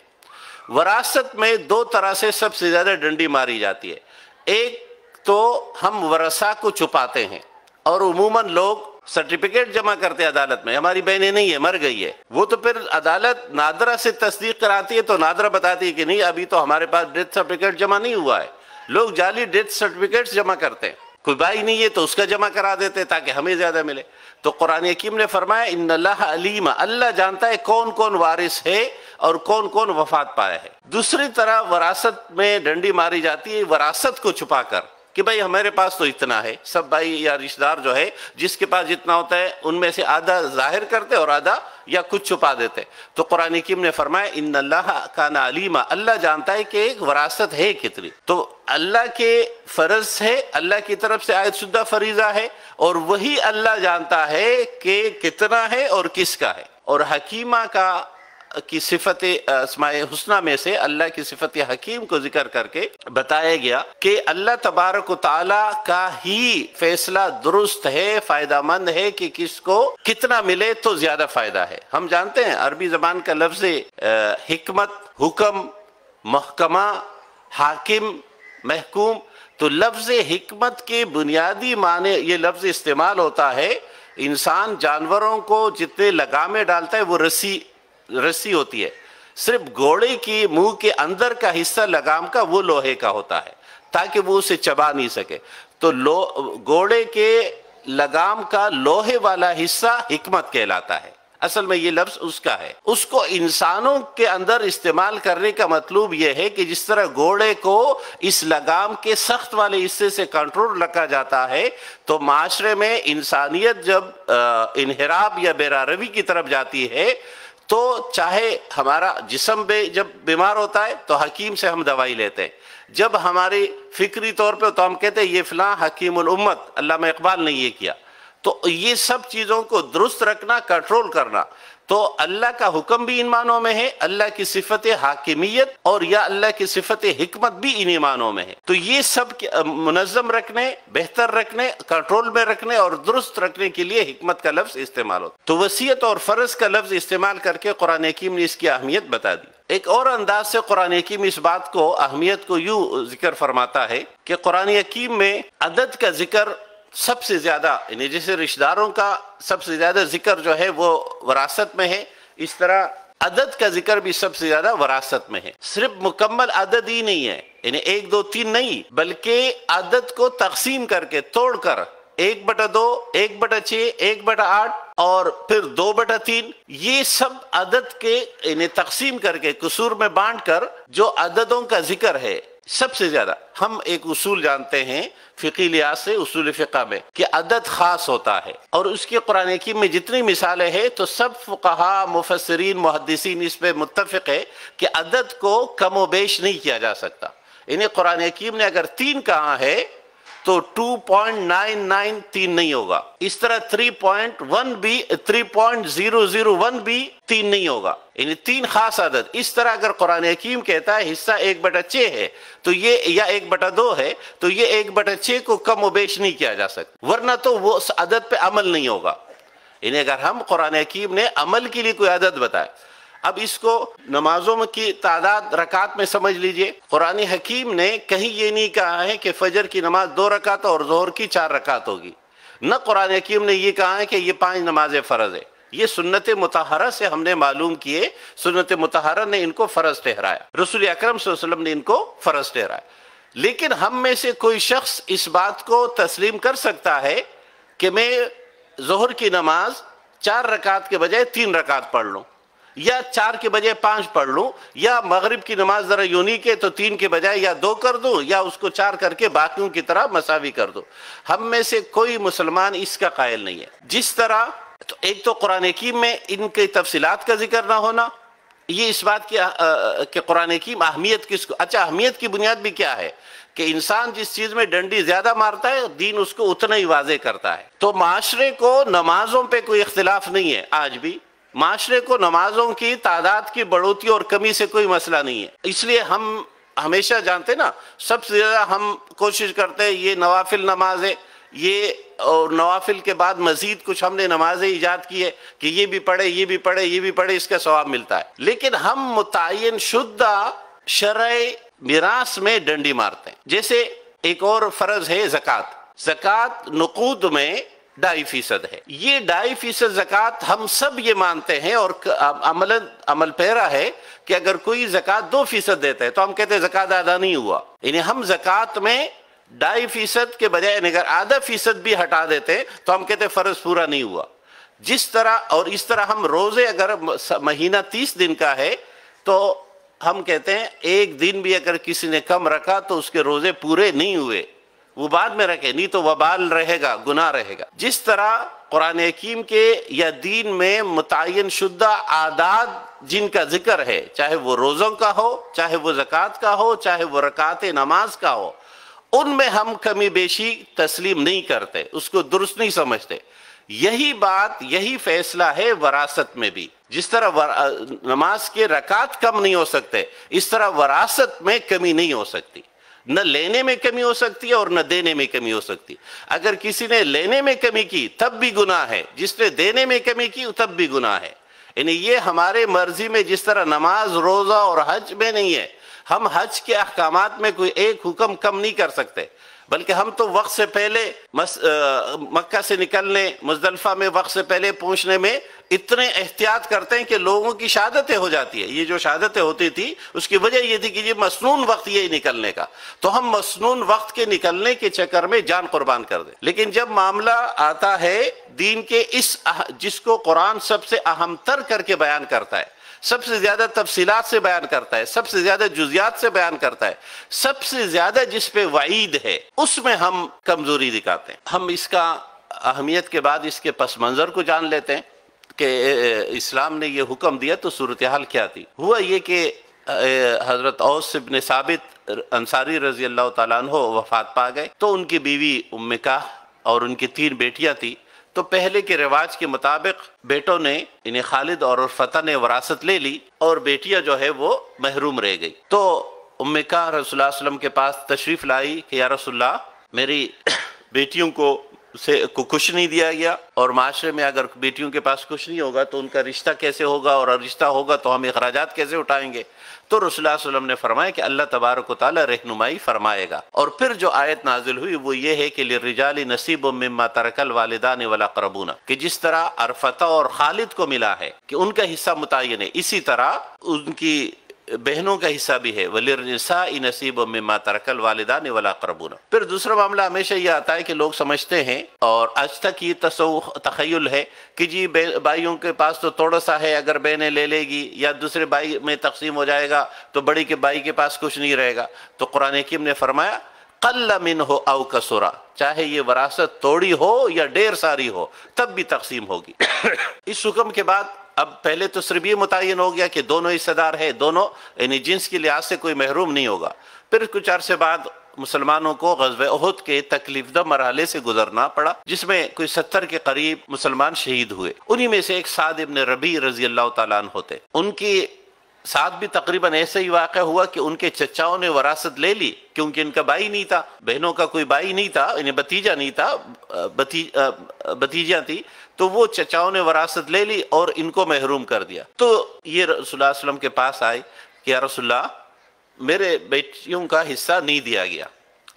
وراثت میں دو طرح سے سب سے زیادہ ڈنڈی ماری جاتی ہے، ایک تو ہم ورثہ کو چھپاتے ہیں، اور عموماً لوگ سرٹیفکیٹ جمع کرتے ہیں عدالت میں، ہماری بہنیں نہیں ہے، مر گئی ہے، وہ تو پھر عدالت نادرہ سے تصدیق کراتی ہے تو نادرہ بتاتی ہے کہ نہیں ابھی تو ہمارے پاس ڈیتھ سرٹیفکیٹ جمع نہیں ہوا ہے۔ لوگ جعلی ڈیتھ سرٹیفکیٹس جمع کرتے ہیں، کوئی بھائی نہیں ہے تو اس کا جمع کرا دیتے تاکہ ہمیں زیادہ ملے۔ تو قرآن حکیم نے فرمایا ان اللہ علیم، اللہ جانتا ہے کون کون وارث ہے اور کون کون وفات پایا ہے۔ دوسری طرح وراثت میں ڈنڈی ماری جاتی ہے وراثت کو چھپا کر کہ بھائی ہمارے پاس تو اتنا ہے، سب بھائی یا رشتہ دار جو ہے جس کے پاس جتنا ہوتا ہے ان میں سے آدھا ظاہر کرتے اور آدھا یا کچھ چھپا دیتے۔ تو قرآن حکیم نے فرمایا ان اللہ کان علیما، اللہ جانتا ہے کہ ایک وراثت ہے کتنی، تو اللہ کے فرض ہے، اللہ کی طرف سے عائد شدہ فریضہ ہے، اور وہی اللہ جانتا ہے کہ کتنا ہے اور کس کا ہے۔ اور حکیمہ کی صفت اسماء حسنہ میں سے اللہ کی صفت حکیم کو ذکر کر کے بتایا گیا کہ اللہ تبارک و تعالی کا ہی فیصلہ درست ہے، فائدہ مند ہے کہ کس کو کتنا ملے تو زیادہ فائدہ ہے۔ ہم جانتے ہیں عربی زبان کا لفظ حکمت، حکم، محکمہ، حاکم، محکوم، تو لفظ حکمت کے بنیادی معنی یہ لفظ استعمال ہوتا ہے، انسان جانوروں کو جتنے لگامیں ڈالتا ہے وہ رسی ہوتی ہے، صرف گھوڑے کی منہ کے اندر کا حصہ لگام کا وہ لوہے کا ہوتا ہے، تاکہ وہ اسے چبا نہیں سکے۔ تو گھوڑے کے لگام کا لوہے والا حصہ حکمت کہلاتا ہے، اصل میں یہ لفظ اس کا ہے۔ اس کو انسانوں کے اندر استعمال کرنے کا مطلب یہ ہے کہ جس طرح گھوڑے کو اس لگام کے سخت والے حصے سے کنٹرول رکھا جاتا ہے، تو معاشرے میں انسانیت جب انحراف یا بیراروی کی طرف جاتی ہے تو چاہے ہمارا جسم جب بیمار ہوتا ہے تو حکیم سے ہم دوائی لیتے ہیں، جب ہماری فکری طور پہ تو ہم کہتے ہیں یہ فلاں حکیم الامت علامہ اقبال نے یہ کیا۔ تو یہ سب چیزوں کو درست رکھنا، کنٹرول کرنا، تو اللہ کا حکم بھی ان معنوں میں ہے، اللہ کی صفت حاکمیت اور یا اللہ کی صفت حکمت بھی انہی معنوں میں ہے۔ تو یہ سب منظم رکھنے، بہتر رکھنے، کنٹرول میں رکھنے اور درست رکھنے کے لیے حکمت کا لفظ استعمال ہوتا ہے۔ تو وصیت اور فرض کا لفظ استعمال کر کے قرآن حکیم نے اس کی اہمیت بتا دی۔ ایک اور انداز سے قرآن حکیم اس بات کو، اہمیت کو یوں ذکر فرماتا ہے کہ قرآن حکیم میں عدد کا ذکر سب سے زیادہ، یعنی جیسے رشتہ داروں کا سب سے زیادہ ذکر جو ہے وہ وراثت میں ہے، اس طرح عدد کا ذکر بھی سب سے زیادہ وراثت میں ہے۔ صرف مکمل عدد ہی نہیں ہے، یعنی 1 2 3 نہیں، بلکہ عدد کو تقسیم کر کے، توڑ کر 1/2، 1/6، 1/8 اور پھر 2/3، یہ سب عدد کے یعنی تقسیم کر کے، قصور میں بانٹ کر جو عددوں کا ذکر ہے سب سے زیادہ۔ ہم ایک اصول جانتے ہیں فقہی لحاظ سے، اصول فقہ میں، کہ عدد خاص ہوتا ہے، اور اس کی قرآن حکیم میں جتنی مثالیں ہیں تو سب فقہا، مفسرین، محدثین اس پہ متفق ہے کہ عدد کو کم و بیش نہیں کیا جا سکتا۔ یعنی قرآن حکیم نے اگر 3 کہا ہے تو 2.993 نہیں ہوگا، اس طرح 3.001 بھی 3 نہیں ہوگا، یعنی 3 خاص عدد۔ اس طرح اگر قرآن حکیم کہتا ہے حصہ 1/6 ہے تو یہ، یا 1/2 ہے تو یہ 1/6 کو کم و بیش نہیں کیا جا سکتا، ورنہ تو وہ اس عدد پہ عمل نہیں ہوگا۔ یعنی اگر ہم قرآن حکیم نے عمل کے لیے کوئی عدد بتائے، اب اس کو نمازوں کی تعداد رکعت میں سمجھ لیجئے۔ قرآن حکیم نے کہیں یہ نہیں کہا ہے کہ فجر کی نماز 2 رکعت اور ظہر کی 4 رکعت ہوگی، نہ قرآن حکیم نے یہ کہا ہے کہ یہ 5 نمازیں فرض ہے۔ یہ سنت مطہرہ سے ہم نے معلوم کیے، سنت مطہرہ نے ان کو فرض ٹھہرایا، رسول اکرم صلی اللہ علیہ وسلم نے ان کو فرض ٹھہرایا۔ لیکن ہم میں سے کوئی شخص اس بات کو تسلیم کر سکتا ہے کہ میں ظہر کی نماز 4 رکعت کے بجائے 3 رکعت پڑھ لوں، یا 4 کے بجائے 5 پڑھ لوں، یا مغرب کی نماز ذرا یونی کے تو 3 کے بجائے یا 2 کر دوں، یا اس کو 4 کر کے باقیوں کی طرح مساوی کر دوں۔ ہم میں سے کوئی مسلمان اس کا قائل نہیں ہے۔ جس طرح تو ایک تو قرآن حکیم میں ان کی تفصیلات کا ذکر نہ ہونا، یہ اس بات کی کہ قرآن حکیم اہمیت کس کو، اچھا اہمیت کی بنیاد بھی کیا ہے کہ انسان جس چیز میں ڈنڈی زیادہ مارتا ہے دین اس کو اتنا ہی واضح کرتا ہے۔ تو معاشرے کو نمازوں پہ کوئی اختلاف نہیں ہے، آج بھی معاشرے کو نمازوں کی تعداد کی بڑھوتی اور کمی سے کوئی مسئلہ نہیں ہے۔ اس لیے ہم ہمیشہ جانتے نا، سب سے زیادہ ہم کوشش کرتے ہیں یہ نوافل نماز ہے، یہ اور نوافل کے بعد مزید کچھ ہم نے نمازیں ایجاد کی ہے کہ یہ بھی پڑھے، یہ بھی پڑھے، یہ بھی پڑھے، اس کا ثواب ملتا ہے۔ لیکن ہم متعین شدہ شرعی میراث میں ڈنڈی مارتے ہیں۔ جیسے ایک اور فرض ہے زکوٰۃ۔ زکوٰۃ نقود میں 2.5% ہے۔ یہ 2.5% زکوٰۃ ہم سب یہ مانتے ہیں اور عمل پیرا ہے کہ اگر کوئی زکوٰۃ 2% دیتا ہے تو ہم کہتے ہیں زکوٰۃ ادا نہیں ہوا۔ یعنی ہم زکوٰۃ میں 2.5% کے بجائے اگر آدھا فیصد بھی ہٹا دیتے تو ہم کہتے ہیں فرض پورا نہیں ہوا۔ جس طرح اور اس طرح ہم روزے اگر مہینہ 30 دن کا ہے تو ہم کہتے ہیں ایک دن بھی اگر کسی نے کم رکھا تو اس کے روزے پورے نہیں ہوئے، وہ بعد میں رکھے، نہیں تو وبال رہے گا، گناہ رہے گا۔ جس طرح قرآن حکیم کے یا دین میں متعین شدہ اعداد جن کا ذکر ہے، چاہے وہ روزوں کا ہو، چاہے وہ زکوٰۃ کا ہو، چاہے وہ رکعت نماز کا ہو، ان میں ہم کمی بیشی تسلیم نہیں کرتے، اس کو درست نہیں سمجھتے۔ یہی بات، یہی فیصلہ ہے وراثت میں بھی۔ جس طرح نماز کے رکعت کم نہیں ہو سکتے، اس طرح وراثت میں کمی نہیں ہو سکتی۔ نہ لینے میں کمی ہو سکتی ہے اور نہ دینے میں کمی ہو سکتی۔ اگر کسی نے لینے میں کمی کی تب بھی گناہ ہے، جس نے دینے میں کمی کی تب بھی گناہ ہے۔ یعنی یہ ہمارے مرضی میں، جس طرح نماز، روزہ اور حج میں نہیں ہے، ہم حج کے احکامات میں کوئی ایک حکم کم نہیں کر سکتے، بلکہ ہم تو وقت سے پہلے مکہ سے نکلنے، مزدلفہ میں وقت سے پہلے پہنچنے میں اتنے احتیاط کرتے ہیں کہ لوگوں کی شہادتیں ہو جاتی ہے۔ یہ جو شہادتیں ہوتی تھی اس کی وجہ یہ تھی کہ یہ مسنون وقت یہ نکلنے کا، تو ہم مسنون وقت کے نکلنے کے چکر میں جان قربان کر دیں۔ لیکن جب معاملہ آتا ہے دین کے جس کو قرآن سب سے اہم تر کر کے بیان کرتا ہے، سب سے زیادہ تفصیلات سے بیان کرتا ہے، سب سے زیادہ جزیات سے بیان کرتا ہے، سب سے زیادہ جس پہ وعید ہے، اس میں ہم کمزوری دکھاتے ہیں۔ ہم اس کا اہمیت کے بعد اس کے پس منظر کو جان لیتے ہیں کہ اسلام نے یہ حکم دیا تو صورتحال کیا تھی۔ ہوا یہ کہ حضرت اوس بن ثابت انصاری رضی اللہ تعالیٰ عنہ وفات پا گئے، تو ان کی بیوی ام کاہ اور ان کی 3 بیٹیاں تھیں۔ تو پہلے کے رواج کے مطابق بیٹوں نے انہیں خالد اور فتح نے وراثت لے لی اور بیٹیاں جو ہے وہ محروم رہ گئی۔ تو ام کاہ رسول اللہ صلی اللہ علیہ وسلم کے پاس تشریف لائی کہ یا رسول اللہ، میری بیٹیوں کو کچھ نہیں دیا گیا، اور معاشرے میں اگر بیٹیوں کے پاس کچھ نہیں ہوگا تو ان کا رشتہ کیسے ہوگا، اور رشتہ ہوگا تو ہم اخراجات کیسے اٹھائیں گے؟ تو رسول اللہ صلی اللہ علیہ وسلم نے فرمایا کہ اللہ تبارک و تعالی رہنمائی فرمائے گا۔ اور پھر جو آیت نازل ہوئی وہ یہ ہے کہ للرجال نصیب مما ترک الوالدان والاقربون، کہ جس طرح ارفتہ اور خالد کو ملا ہے کہ ان کا حصہ متعین ہے، اسی طرح ان کی بہنوں کا حصہ بھی ہے، وَلِلنِّسَاءِ نَصِيبٌ مِّمَّا تَرَكَ الْوَالِدَانِ وَالْأَقْرَبُونَ۔ پھر دوسرا معاملہ ہمیشہ یہ آتا ہے کہ لوگ سمجھتے ہیں، اور آج تک یہ تخیل ہے کہ جی بھائیوں کے پاس تو تھوڑا سا ہے، اگر بہنیں لے لے گی یا دوسرے بھائی میں تقسیم ہو جائے گا تو بڑی کے بھائی کے پاس کچھ نہیں رہے گا۔ تو قرآن حکیم نے فرمایا قل منہ او کسرا، چاہے یہ وراثت توڑی ہو یا ڈھیر ساری ہو تب بھی تقسیم ہوگی۔ اس حکم کے بعد اب پہلے تو صرف یہ متعین ہو گیا کہ دونوں حصہ دار ہے، دونوں یعنی جنس کے لحاظ سے کوئی محروم نہیں ہوگا۔ پھر کچھ عرصے بعد مسلمانوں کو غزوہ احد کے تکلیف دہ مرحلے سے گزرنا پڑا، جس میں کوئی 70 کے قریب مسلمان شہید ہوئے۔ انہی میں سے ایک سعد ابن ربیع رضی اللہ تعالیٰ عنہ ہوتے، ان کی ساتھ بھی تقریباً ایسا ہی واقع ہوا کہ ان کے چچاؤں نے وراثت لے لی، کیونکہ ان کا بھائی نہیں تھا، بہنوں کا کوئی بھائی نہیں تھا، انہیں بھتیجا نہیں تھا، بھتیجا تھی، تو وہ چچاؤں نے وراثت لے لی اور ان کو محروم کر دیا۔ تو یہ رسول اللہ صلی اللہ علیہ وسلم کے پاس آئے کہ یا رسول اللہ، میرے بیٹیوں کا حصہ نہیں دیا گیا۔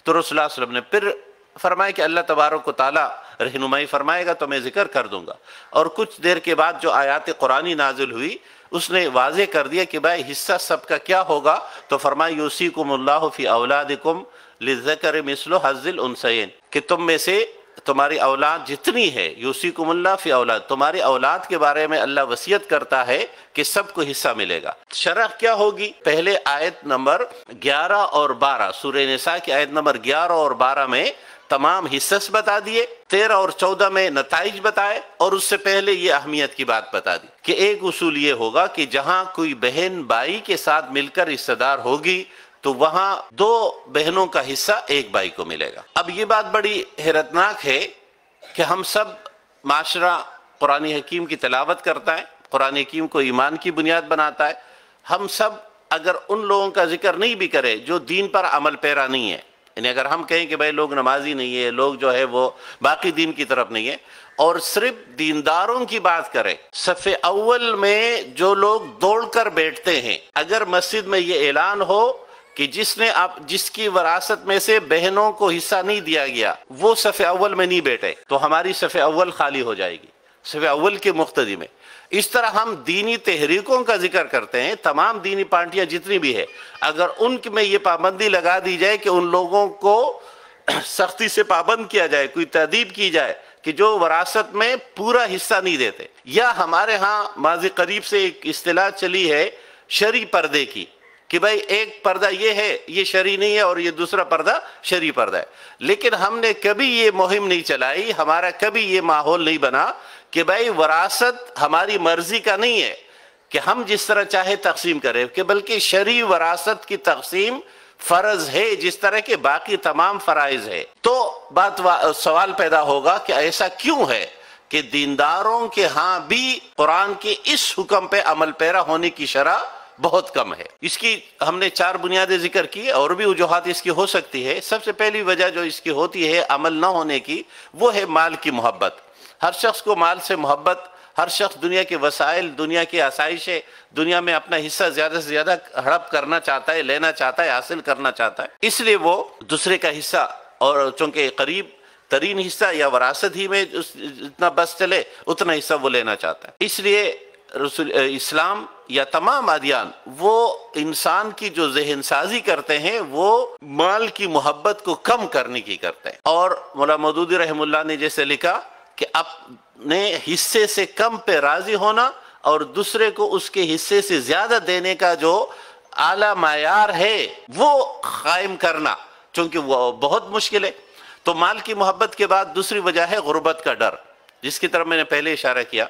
تو رسول اللہ صلی اللہ علیہ وسلم نے پھر فرمایا کہ اللہ تبارک و تعالیٰ رہنمائی فرمائے گا تو میں ذکر کر دوں گا۔ اور کچھ دیر کے بعد جو آیات قرآنی نازل ہوئی اس نے واضح کر دیا کہ بھائی حصہ سب کا کیا ہوگا۔ تو فرمایا یوصیکم اللہ فی اولادکم للذکر مثل حظ الانثیین، کہ تم میں سے تمہاری اولاد جتنی ہے، یوصیکم اللہ فی اولاد، تمہاری اولاد کے بارے میں اللہ وصیت کرتا ہے کہ سب کو حصہ ملے گا۔ شرح کیا ہوگی؟ پہلے آیت نمبر 11 اور 12 سورہ نساء کی آیت نمبر 11 اور 12 میں تمام حصص بتا دیے، 13 اور 14 میں نتائج بتائے، اور اس سے پہلے یہ اہمیت کی بات بتا دی کہ ایک اصول یہ ہوگا کہ جہاں کوئی بہن بھائی کے ساتھ مل کر حصہ دار ہوگی تو وہاں 2 بہنوں کا حصہ ایک بھائی کو ملے گا۔ اب یہ بات بڑی حیرتناک ہے کہ ہم سب معاشرہ قرآن حکیم کی تلاوت کرتا ہے، قرآن حکیم کو ایمان کی بنیاد بناتا ہے، ہم سب اگر ان لوگوں کا ذکر نہیں بھی کرے جو دین پر عمل پیرا نہیں ہے، یعنی اگر ہم کہیں کہ بھائی لوگ نمازی نہیں ہے، لوگ جو ہے وہ باقی دین کی طرف نہیں ہے، اور صرف دینداروں کی بات کریں، صف اول میں جو لوگ دوڑ کر بیٹھتے ہیں، اگر مسجد میں یہ اعلان ہو کہ جس کی وراثت میں سے بہنوں کو حصہ نہیں دیا گیا وہ صف اول میں نہیں بیٹھے تو ہماری صف اول خالی ہو جائے گی، صف اول کے مقتدی میں۔ اس طرح ہم دینی تحریکوں کا ذکر کرتے ہیں، تمام دینی پارٹیاں جتنی بھی ہے، اگر ان میں یہ پابندی لگا دی جائے کہ ان لوگوں کو سختی سے پابند کیا جائے، کوئی تادیب کی جائے کہ جو وراثت میں پورا حصہ نہیں دیتے، یا ہمارے ہاں ماضی قریب سے ایک اصطلاح چلی ہے شرعی پردے کی، کہ بھائی ایک پردہ یہ ہے، یہ شرعی نہیں ہے، اور یہ دوسرا پردہ شرعی پردہ ہے، لیکن ہم نے کبھی یہ مہم نہیں چلائی، ہمارا کبھی یہ ماحول نہیں بنا کہ بھائی وراثت ہماری مرضی کا نہیں ہے کہ ہم جس طرح چاہے تقسیم کریں، کہ بلکہ شرعی وراثت کی تقسیم فرض ہے جس طرح کے باقی تمام فرائض ہے۔ تو سوال پیدا ہوگا کہ ایسا کیوں ہے کہ دینداروں کے ہاں بھی قرآن کے اس حکم پہ عمل پیرا ہونے کی شرح بہت کم ہے؟ اس کی ہم نے 4 بنیادیں ذکر کی، اور بھی وجوہات اس کی ہو سکتی ہے۔ سب سے پہلی وجہ جو اس کی ہوتی ہے عمل نہ ہونے کی، وہ ہے مال کی محبت۔ ہر شخص کو مال سے محبت، ہر شخص دنیا کے وسائل، دنیا کی آسائشیں، دنیا میں اپنا حصہ زیادہ سے زیادہ ہڑپ کرنا چاہتا ہے، لینا چاہتا ہے، حاصل کرنا چاہتا ہے، اس لیے وہ دوسرے کا حصہ اور چونکہ قریب ترین حصہ یا وراثت ہی میں جتنا بس چلے اتنا حصہ وہ لینا چاہتا ہے. اس لیے اسلام یا تمام ادیان وہ انسان کی جو ذہن سازی کرتے ہیں وہ مال کی محبت کو کم کرنے کی کرتے ہیں. اور مولانا مودودی رحمہ اللہ نے جیسے لکھا کہ اپنے حصے سے کم پہ راضی ہونا اور دوسرے کو اس کے حصے سے زیادہ دینے کا جو اعلیٰ معیار ہے وہ قائم کرنا، چونکہ وہ بہت مشکل ہے. تو مال کی محبت کے بعد دوسری وجہ ہے غربت کا ڈر، جس کی طرف میں نے پہلے اشارہ کیا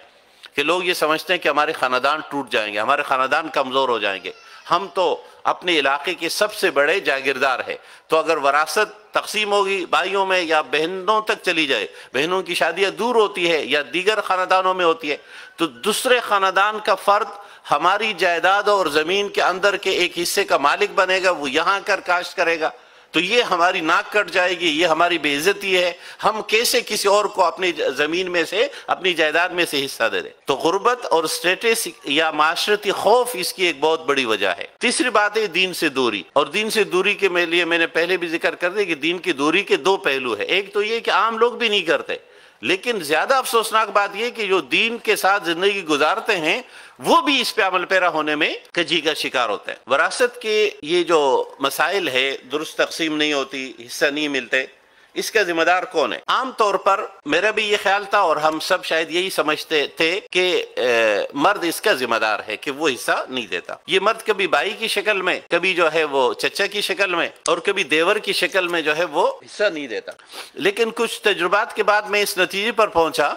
کہ لوگ یہ سمجھتے ہیں کہ ہمارے خاندان ٹوٹ جائیں گے، ہمارے خاندان کمزور ہو جائیں گے، ہم تو اپنے علاقے کے سب سے بڑے جاگیردار ہیں، تو اگر وراثت تقسیم ہوگی بھائیوں میں یا بہنوں تک چلی جائے، بہنوں کی شادیاں دور ہوتی ہے یا دیگر خاندانوں میں ہوتی ہے، تو دوسرے خاندان کا فرد ہماری جائیداد اور زمین کے اندر کے ایک حصے کا مالک بنے گا، وہ یہاں کر کاشت کرے گا، تو یہ ہماری ناک کٹ جائے گی، یہ ہماری بے عزتی ہے، ہم کیسے کسی اور کو اپنی زمین میں سے اپنی جائیداد میں سے حصہ دے دیں. تو غربت اور اسٹیٹس یا معاشرتی خوف اس کی ایک بہت بڑی وجہ ہے. تیسری بات ہے دین سے دوری، اور دین سے دوری کے لیے میں نے پہلے بھی ذکر کر دیا کہ دین کی دوری کے دو پہلو ہیں. ایک تو یہ کہ عام لوگ بھی نہیں کرتے، لیکن زیادہ افسوسناک بات یہ کہ جو دین کے ساتھ زندگی گزارتے ہیں وہ بھی اس پہ عمل پیرا ہونے میں کجی کا شکار ہوتے ہیں. وراثت کے یہ جو مسائل ہے، درست تقسیم نہیں ہوتی، حصہ نہیں ملتے، اس کا ذمہ دار کون ہے؟ عام طور پر میرا بھی یہ خیال تھا اور ہم سب شاید یہی سمجھتے تھے کہ مرد اس کا ذمہ دار ہے کہ وہ حصہ نہیں دیتا. یہ مرد کبھی بھائی کی شکل میں، کبھی جو ہے وہ چچا کی شکل میں، اور کبھی دیور کی شکل میں جو ہے وہ حصہ نہیں دیتا. لیکن کچھ تجربات کے بعد میں اس نتیجے پر پہنچا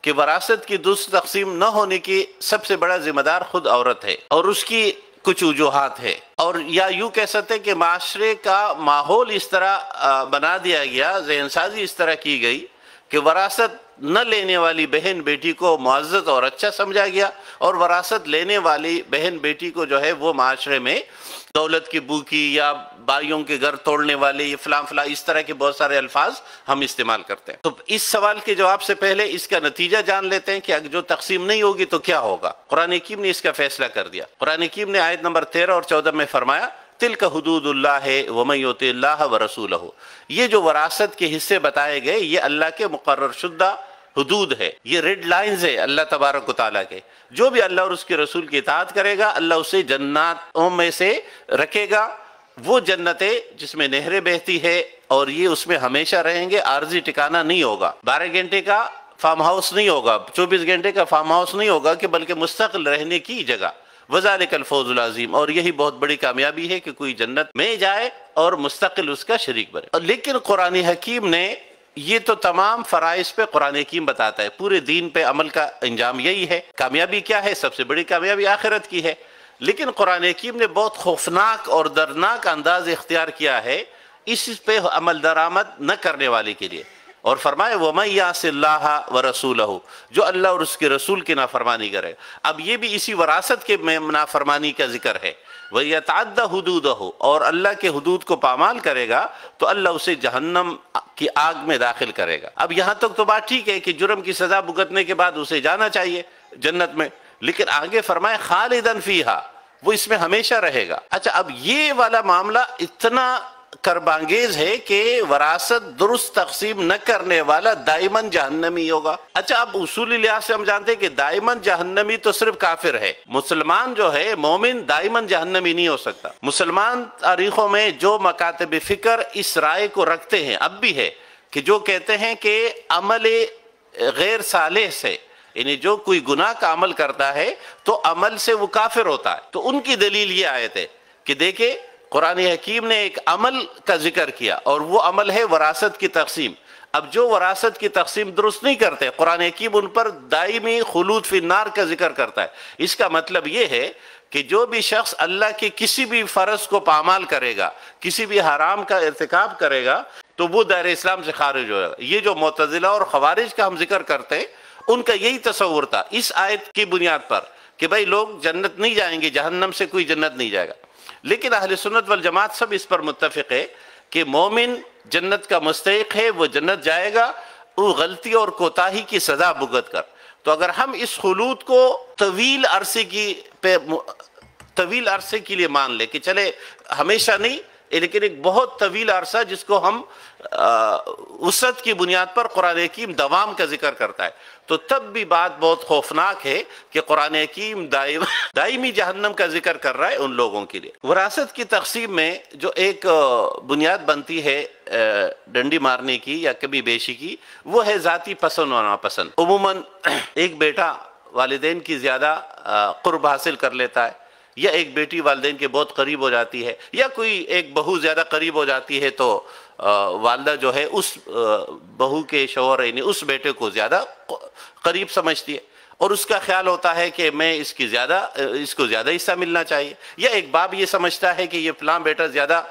کہ وراثت کی درست تقسیم نہ ہونے کی سب سے بڑا ذمہ دار خود عورت ہے، اور اس کی کچھ وجوہات ہے، اور یا یوں کہہ سکتے کہ معاشرے کا ماحول اس طرح بنا دیا گیا، ذہن سازی اس طرح کی گئی کہ وراثت نہ لینے والی بہن بیٹی کو معزز اور اچھا سمجھا گیا، اور وراثت لینے والی بہن بیٹی کو جو ہے وہ معاشرے میں دولت کی بھوکی یا بھائیوں کے گھر توڑنے والی فلاں فلاں اس طرح کے بہت سارے الفاظ ہم استعمال کرتے ہیں. تو اس سوال کے جواب سے پہلے اس کا نتیجہ جان لیتے ہیں کہ اگر جو تقسیم نہیں ہوگی تو کیا ہوگا. قرآن حکیم نے اس کا فیصلہ کر دیا. قرآن حکیم نے آیت نمبر 13 اور 14 میں فرمایا تلک حدود اللہ ومن یطع اللہ ورسولہ. یہ جو وراثت کے حصے بتائے گئے یہ اللہ کے مقرر شدہ حدود ہے، یہ ریڈ لائنز ہے اللہ تبارک و تعالیٰ کے. جو بھی اللہ اور اس کے رسول کی اطاعت کرے گا اللہ اسے جناتوں میں سے رکھے گا، وہ جنتیں جس میں نہریں بہتی ہے، اور یہ اس میں ہمیشہ رہیں گے، عارضی ٹھکانہ نہیں ہوگا، 12 گھنٹے کا فارم ہاؤس نہیں ہوگا، 24 گھنٹے کا فارم ہاؤس نہیں ہوگا، کہ بلکہ مستقل رہنے کی جگہ. وذالک الفوز العظیم، اور یہی بہت بڑی کامیابی ہے کہ کوئی جنت میں جائے اور مستقل اس کا شریک بنے. لیکن قرآن حکیم نے یہ تو تمام فرائض پہ قرآن حکیم بتاتا ہے، پورے دین پہ عمل کا انجام یہی ہے. کامیابی کیا ہے؟ سب سے بڑی کامیابی آخرت کی ہے. لیکن قرآن حکیم نے بہت خوفناک اور دردناک انداز اختیار کیا ہے اس پہ عمل درآمد نہ کرنے والے کے لیے، اور فرمائے وَمَن يَعْصِ اللَّهَ وَرَسُولَهُ، جو اللہ اور اس کے رسول کی نافرمانی کرے. اب یہ بھی اسی وراثت کے نافرمانی کا ذکر ہے. وَيَتَعَدَّ حُدُودَهُ، اور اللہ کے حدود کو پامال کرے گا تو اللہ اسے جہنم کی آگ میں داخل کرے گا. اب یہاں تک تو بات ٹھیک ہے کہ جرم کی سزا بھگتنے کے بعد اسے جانا چاہیے جنت میں، لیکن آگے فرمائے خالداً فیہا، وہ اس میں ہمیشہ رہے گا. اچھا، اب یہ والا معاملہ اتنا کربانگیز ہے کہ وراثت درست تقسیم نہ کرنے والا دائماً جہنمی ہوگا. اچھا، اب اصولی لحاظ سے ہم جانتے ہیں کہ دائماً جہنمی تو صرف کافر ہے. مسلمان جو ہے مومن دائماً جہنمی نہیں ہو سکتا. مسلمان تاریخوں میں جو مکاتب فکر اس رائے کو رکھتے ہیں، اب بھی ہے، کہ جو کہتے ہیں کہ عمل غیر صالح سے، یعنی جو کوئی گناہ کا عمل کرتا ہے تو عمل سے وہ کافر ہوتا ہے. تو ان کی دلیل یہ آیت ہے کہ دیکھیں قرآن حکیم نے ایک عمل کا ذکر کیا، اور وہ عمل ہے وراثت کی تقسیم. اب جو وراثت کی تقسیم درست نہیں کرتے، قرآن حکیم ان پر دائمی خلود فی النار کا ذکر کرتا ہے. اس کا مطلب یہ ہے کہ جو بھی شخص اللہ کے کسی بھی فرض کو پامال کرے گا، کسی بھی حرام کا ارتکاب کرے گا، تو وہ دائرہ اسلام سے خارج ہو جائے گا. یہ جو معتزلہ اور خوارج کا ہم ذکر کرتے ہیں، ان کا یہی تصور تھا اس آیت کی بنیاد پر کہ بھائی لوگ جنت نہیں جائیں گے، جہنم سے کوئی جنت نہیں جائے گا. لیکن اہل سنت والجماعت سب اس پر متفق ہے کہ مومن جنت کا مستحق ہے، وہ جنت جائے گا وہ غلطی اور کوتاہی کی سزا بھگت کر. تو اگر ہم اس خلود کو طویل عرصے کے لیے مان لے کہ چلے ہمیشہ نہیں، لیکن ایک بہت طویل عرصہ جس کو ہم وسعت کی بنیاد پر قرآن حکیم دوام کا ذکر کرتا ہے، تو تب بھی بات بہت خوفناک ہے کہ قرآن حکیم دائمی جہنم کا ذکر کر رہا ہے ان لوگوں کے لیے۔ وراثت کی تقسیم میں جو ایک بنیاد بنتی ہے ڈنڈی مارنے کی یا کبھی بیشی کی، وہ ہے ذاتی پسند و ناپسند۔ عموماً ایک بیٹا والدین کی زیادہ قرب حاصل کر لیتا ہے، یا ایک بیٹی والدین کے بہت قریب ہو جاتی ہے، یا کوئی ایک بہو زیادہ قریب ہو جاتی ہے تو والدہ جو ہے اس بہو کے شوہر یعنی اس بیٹے کو زیادہ قریب سمجھتی ہے، اور اس کا خیال ہوتا ہے کہ میں اس کو زیادہ حصہ ملنا چاہیے، یا ایک باپ یہ سمجھتا ہے کہ یہ فلاں بیٹا زیادہ،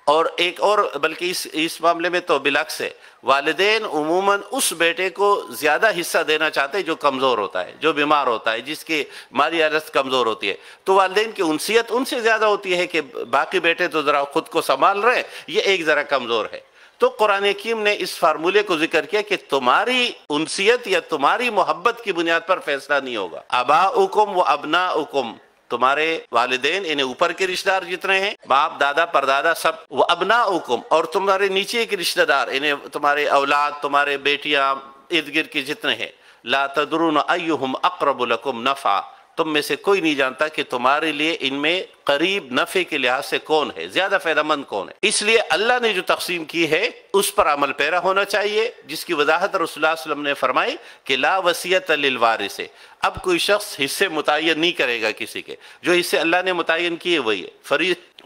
اور ایک اور بلکہ اس معاملے میں تو بالعکس ہے، والدین عموماً اس بیٹے کو زیادہ حصہ دینا چاہتے ہیں جو کمزور ہوتا ہے، جو بیمار ہوتا ہے، جس کی مالی حالت کمزور ہوتی ہے، تو والدین کی انسیت ان سے زیادہ ہوتی ہے کہ باقی بیٹے تو ذرا خود کو سنبھال رہے ہیں، یہ ایک ذرا کمزور ہے۔ تو قرآن حکیم نے اس فارمولے کو ذکر کیا کہ تمہاری انسیت یا تمہاری محبت کی بنیاد پر فیصلہ نہیں ہوگا۔ آباؤکم و ابناؤکم، تمہارے والدین انہیں اوپر کے رشتہ دار جتنے ہیں، باپ دادا پردادا سب، وہ ابناؤکم، اور تمہارے نیچے کے رشتہ دار انہیں تمہارے اولاد، تمہارے بیٹیاں ارد گرد کے جتنے ہیں، لا تدرون ایہم اقرب لکم نفعا، تم میں سے کوئی نہیں جانتا کہ تمہارے لیے ان میں قریب نفع کے لحاظ سے کون ہے، زیادہ فائدہ مند کون ہے۔ اس لیے اللہ نے جو تقسیم کی ہے اس پر عمل پیرا ہونا چاہیے، جس کی وضاحت رسول اللہ صلی اللہ علیہ وسلم نے فرمائی کہ لا وصیت للوارث، اب کوئی شخص حصے متعین نہیں کرے گا کسی کے، جو حصے اللہ نے متعین کیے وہی ہے،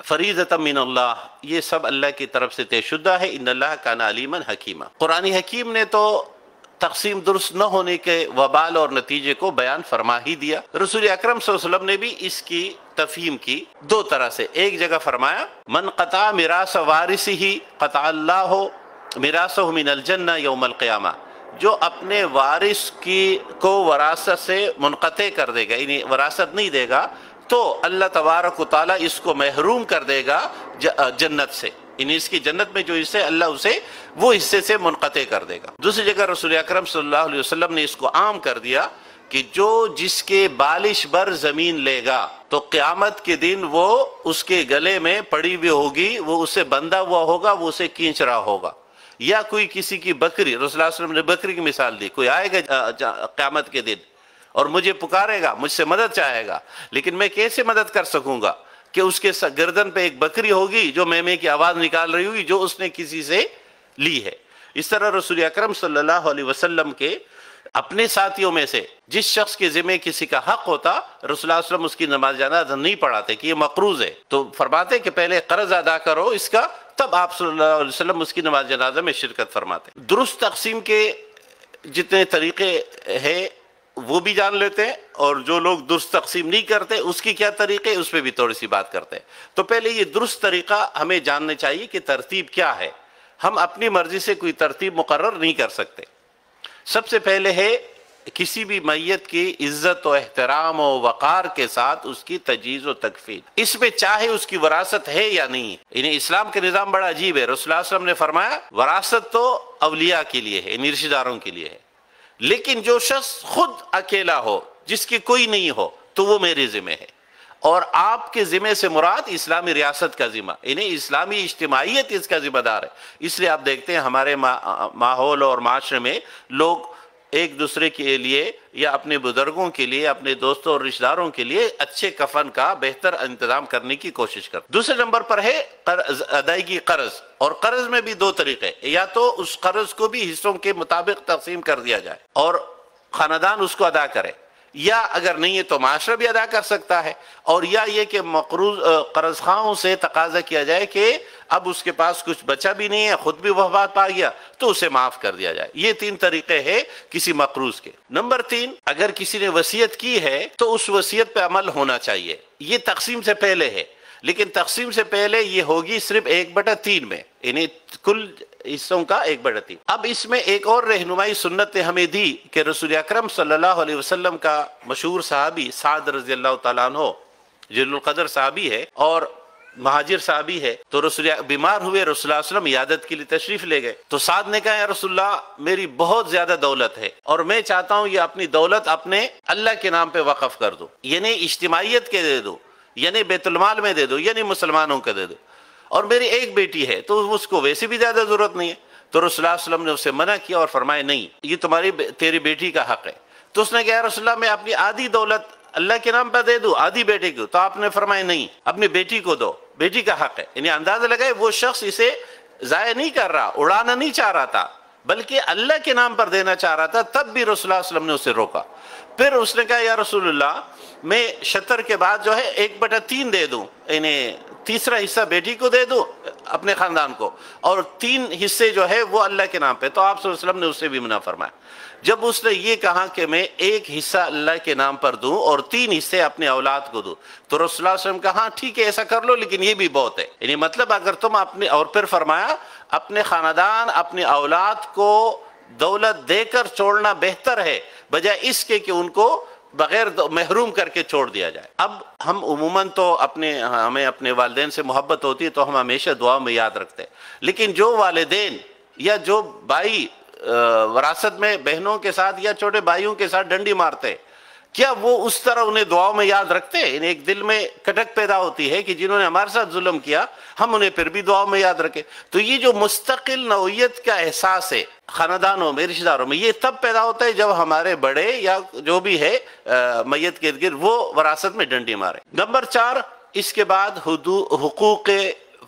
فریضۃ من اللہ، یہ سب اللہ کی طرف سے طے شدہ ہے، ان اللہ کان علیما حکیما۔ قرآن حکیم نے تو تقسیم درست نہ ہونے کے وبال اور نتیجے کو بیان فرما ہی دیا۔ رسول اکرم صلی اللہ علیہ وسلم نے بھی اس کی تفہیم کی دو طرح سے، ایک جگہ فرمایا من قطع میراث وارثہ قطع اللہ میراثہ من الجنہ یوم القیامہ، جو اپنے وارث کو وراثت سے منقطع کر دے گا، یعنی وراثت نہیں دے گا، تو اللہ تبارک و تعالیٰ اس کو محروم کر دے گا جنت سے، یعنی اس کی جنت میں جو حصے اللہ اسے وہ حصے سے منقطع کر دے گا۔ دوسری جگہ رسول اکرم صلی اللہ علیہ وسلم نے اس کو عام کر دیا کہ جو جس کے بالش بر زمین لے گا تو قیامت کے دن وہ اس کے گلے میں پڑی ہوئی ہوگی، وہ اسے بندھا ہوا ہوگا، وہ اسے کھینچ رہا ہوگا۔ یا کوئی کسی کی بکری، رسول اللہ صلی اللہ علیہ وسلم نے بکری کی مثال دی، کوئی آئے گا قیامت کے دن اور مجھے پکارے گا، مجھ سے مدد چاہے گا، لیکن میں کیسے مدد کر سکوں گا کہ اس کے گردن پہ ایک بکری ہوگی جو میں کی آواز نکال رہی ہوگی جو اس نے کسی سے لی ہے۔ اس طرح رسول اکرم صلی اللہ علیہ وسلم کے اپنے ساتھیوں میں سے جس شخص کے ذمہ کسی کا حق ہوتا، رسول اللہ صلی اللہ علیہ وسلم اس کی نماز جنازہ نہیں پڑھاتے کہ یہ مقروض ہے، تو فرماتے کہ پہلے قرض ادا کرو اس کا، تب آپ صلی اللہ علیہ وسلم اس کی نماز جنازہ میں شرکت فرماتے۔ درست تقسیم کے جتنے طریقے ہیں وہ بھی جان لیتے ہیں، اور جو لوگ درست تقسیم نہیں کرتے اس کی کیا طریقے، اس پہ بھی تھوڑی سی بات کرتے ہیں۔ تو پہلے یہ درست طریقہ ہمیں جاننا چاہیے کہ ترتیب کیا ہے، ہم اپنی مرضی سے کوئی ترتیب مقرر نہیں کر سکتے۔ سب سے پہلے ہے کسی بھی میت کی عزت و احترام و وقار کے ساتھ اس کی تجہیز و تکفین، اس میں چاہے اس کی وراثت ہے یا نہیں۔ یعنی اسلام کے نظام بڑا عجیب ہے، رسول اللہ صلی اللہ علیہ وسلم نے فرمایا وراثت تو اولیاء کے لیے ہے، یعنی رشتہ داروں کے لیے ہے، لیکن جو شخص خود اکیلا ہو، جس کی کوئی نہیں ہو، تو وہ میرے ذمہ ہے۔ اور آپ کے ذمہ سے مراد اسلامی ریاست کا ذمہ، یعنی اسلامی اجتماعیت اس کا ذمہ دار ہے۔ اس لیے آپ دیکھتے ہیں ہمارے ماحول اور معاشرے میں لوگ ایک دوسرے کے لیے یا اپنے بزرگوں کے لیے، اپنے دوستوں اور رشتہ داروں کے لیے اچھے کفن کا بہتر انتظام کرنے کی کوشش کرتے۔ دوسرے نمبر پر ہے ادائیگی قرض، اور قرض میں بھی دو طریقے، یا تو اس قرض کو بھی حصوں کے مطابق تقسیم کر دیا جائے اور خاندان اس کو ادا کرے، یا اگر نہیں ہے تو معاشرہ بھی ادا کر سکتا ہے، اور یا یہ کہ مقروض قرض خواہوں سے تقاضا کیا جائے کہ اب اس کے پاس کچھ بچا بھی نہیں ہے، خود بھی وفات پا گیا تو اسے معاف کر دیا جائے۔ یہ تین طریقے ہیں کسی مقروض کے۔ نمبر 3، اگر کسی نے وصیت کی ہے تو اس وصیت پہ عمل ہونا چاہیے، یہ تقسیم سے پہلے ہے، لیکن تقسیم سے پہلے یہ ہوگی صرف 1/3 میں، یعنی کل حصوں کا 1/3۔ اب اس میں ایک اور رہنمائی سنت نے ہمیں دی کہ رسول اکرم صلی اللہ علیہ وسلم کا مشہور صحابی سعد رضی اللہ تعالیٰ عنہ جلیل القدر صحابی ہے اور مہاجر صحابی ہے، تو رسول بیمار ہوئے، رسول اللہ علیہ وسلم عیادت کے لیے تشریف لے گئے، تو سعد نے کہا یا رسول اللہ میری بہت زیادہ دولت ہے اور میں چاہتا ہوں یہ اپنی دولت اپنے اللہ کے نام پہ وقف کر دو، یعنی اجتماعیت کے دے دو، یعنی بیت المال میں دے دو، یعنی مسلمانوں کے دے دو۔ اور میری ایک بیٹی ہے تو اس کو ویسے بھی زیادہ ضرورت نہیں ہے. تو رسول اللہ صلی اللہ علیہ وسلم نے اسے منع کیا اور فرمایا نہیں، یہ تیری بیٹی کا حق ہے. تو اس نے کہا یا رسول اللہ میں اپنی آدھی دولت اللہ کے نام پر دے دوں، آدھی بیٹے کو. تو آپ نے فرمایا نہیں، اپنی بیٹی کو دو، بیٹی کا حق ہے. یعنی اندازہ لگائے وہ شخص اسے ضائع نہیں کر رہا، اڑانا نہیں چاہ رہا تھا، بلکہ اللہ کے نام پر دینا چاہ رہا تھا. تب بھی رسول اللہ صلی اللہ علیہ وسلم نے اسے روکا. پھر اس نے کہا یا رسول اللہ میں شطر کے بعد جو ہے 1/3 دے دوں، یعنی تیسرا حصہ بیٹی کو دے دوں اپنے خاندان کو، اور 3 حصے جو ہے وہ اللہ کے نام پہ. تو آپ صلی اللہ علیہ وسلم نے اسے بھی منع فرمایا. جب اس نے یہ کہا کہ میں 1 حصہ اللہ کے نام پر دوں اور 3 حصے اپنے اولاد کو دوں، تو رسول اللہ صلی اللہ علیہ وسلم کہا ہاں ٹھیک ہے ایسا کر لو، لیکن یہ بھی بہت ہے. یعنی مطلب اگر تم اپنے، اور پھر فرمایا اپنے خاندان اپنی اولاد کو دولت دے کر چھوڑنا بہتر ہے بجائے اس کے کہ ان کو بغیر محروم کر کے چھوڑ دیا جائے. اب ہم عموماً تو ہمیں اپنے والدین سے محبت ہوتی ہے تو ہم ہمیشہ دعا میں یاد رکھتے ہیں، لیکن جو والدین یا جو بھائی وراثت میں بہنوں کے ساتھ یا چھوٹے بھائیوں کے ساتھ ڈنڈی مارتے، کیا وہ اس طرح انہیں دعاؤں میں یاد رکھتے ہیں؟ ایک دل میں کٹک پیدا ہوتی ہے کہ جنہوں نے ہمارے ساتھ ظلم کیا ہم انہیں پھر بھی دعاؤں میں یاد رکھیں. تو یہ جو مستقل نوعیت کا احساس ہے خاندانوں میں، رشتہ داروں میں، یہ تب پیدا ہوتا ہے جب ہمارے بڑے یا جو بھی ہے میت کے ارد گرد وہ وراثت میں ڈنڈی مارے. نمبر 4، اس کے بعد حقوق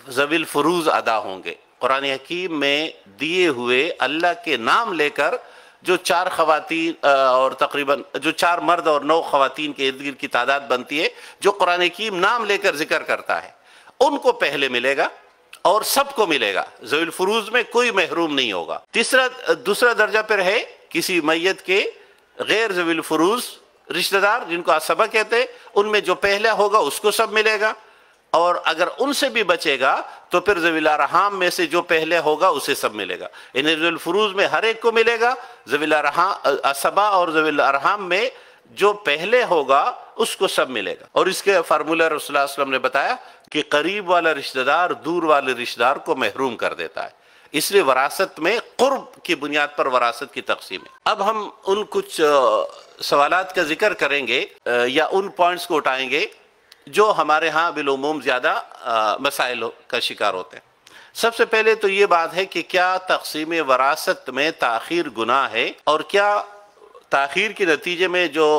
ذوی الفروض ادا ہوں گے. قرآن حکیم میں دیے ہوئے اللہ کے نام لے کر جو 4 خواتین اور تقریباً جو 4 مرد اور 9 خواتین کے ارد گرد کی تعداد بنتی ہے، جو قرآن حکیم نام لے کر ذکر کرتا ہے، ان کو پہلے ملے گا اور سب کو ملے گا. ذوی الفروض میں کوئی محروم نہیں ہوگا. دوسرا درجہ پھر ہے کسی میت کے غیر ذوی الفروض رشتہ دار جن کو عصبہ کہتے ہیں، ان میں جو پہلا ہوگا اس کو سب ملے گا، اور اگر ان سے بھی بچے گا تو پھر ذوی الارحام میں سے جو پہلے ہوگا اسے سب ملے گا. یعنی ذوی الفروض میں ہر ایک کو ملے گا، ذوی الارحام عصبہ اور ذوی الارحام میں جو پہلے ہوگا اس کو سب ملے گا. اور اس کے فارمولہ رسول اللہ صلی اللہ علیہ وسلم نے بتایا کہ قریب والا رشتہ دار دور والے رشتہ دار کو محروم کر دیتا ہے. اس لیے وراثت میں قرب کی بنیاد پر وراثت کی تقسیم ہے. اب ہم ان کچھ سوالات کا ذکر کریں گے یا ان پوائنٹس کو اٹھائیں گے جو ہمارے ہاں بالعموم زیادہ مسائل کا شکار ہوتے ہیں. سب سے پہلے تو یہ بات ہے کہ کیا تقسیم وراثت میں تاخیر گناہ ہے، اور کیا تاخیر کے نتیجے میں جو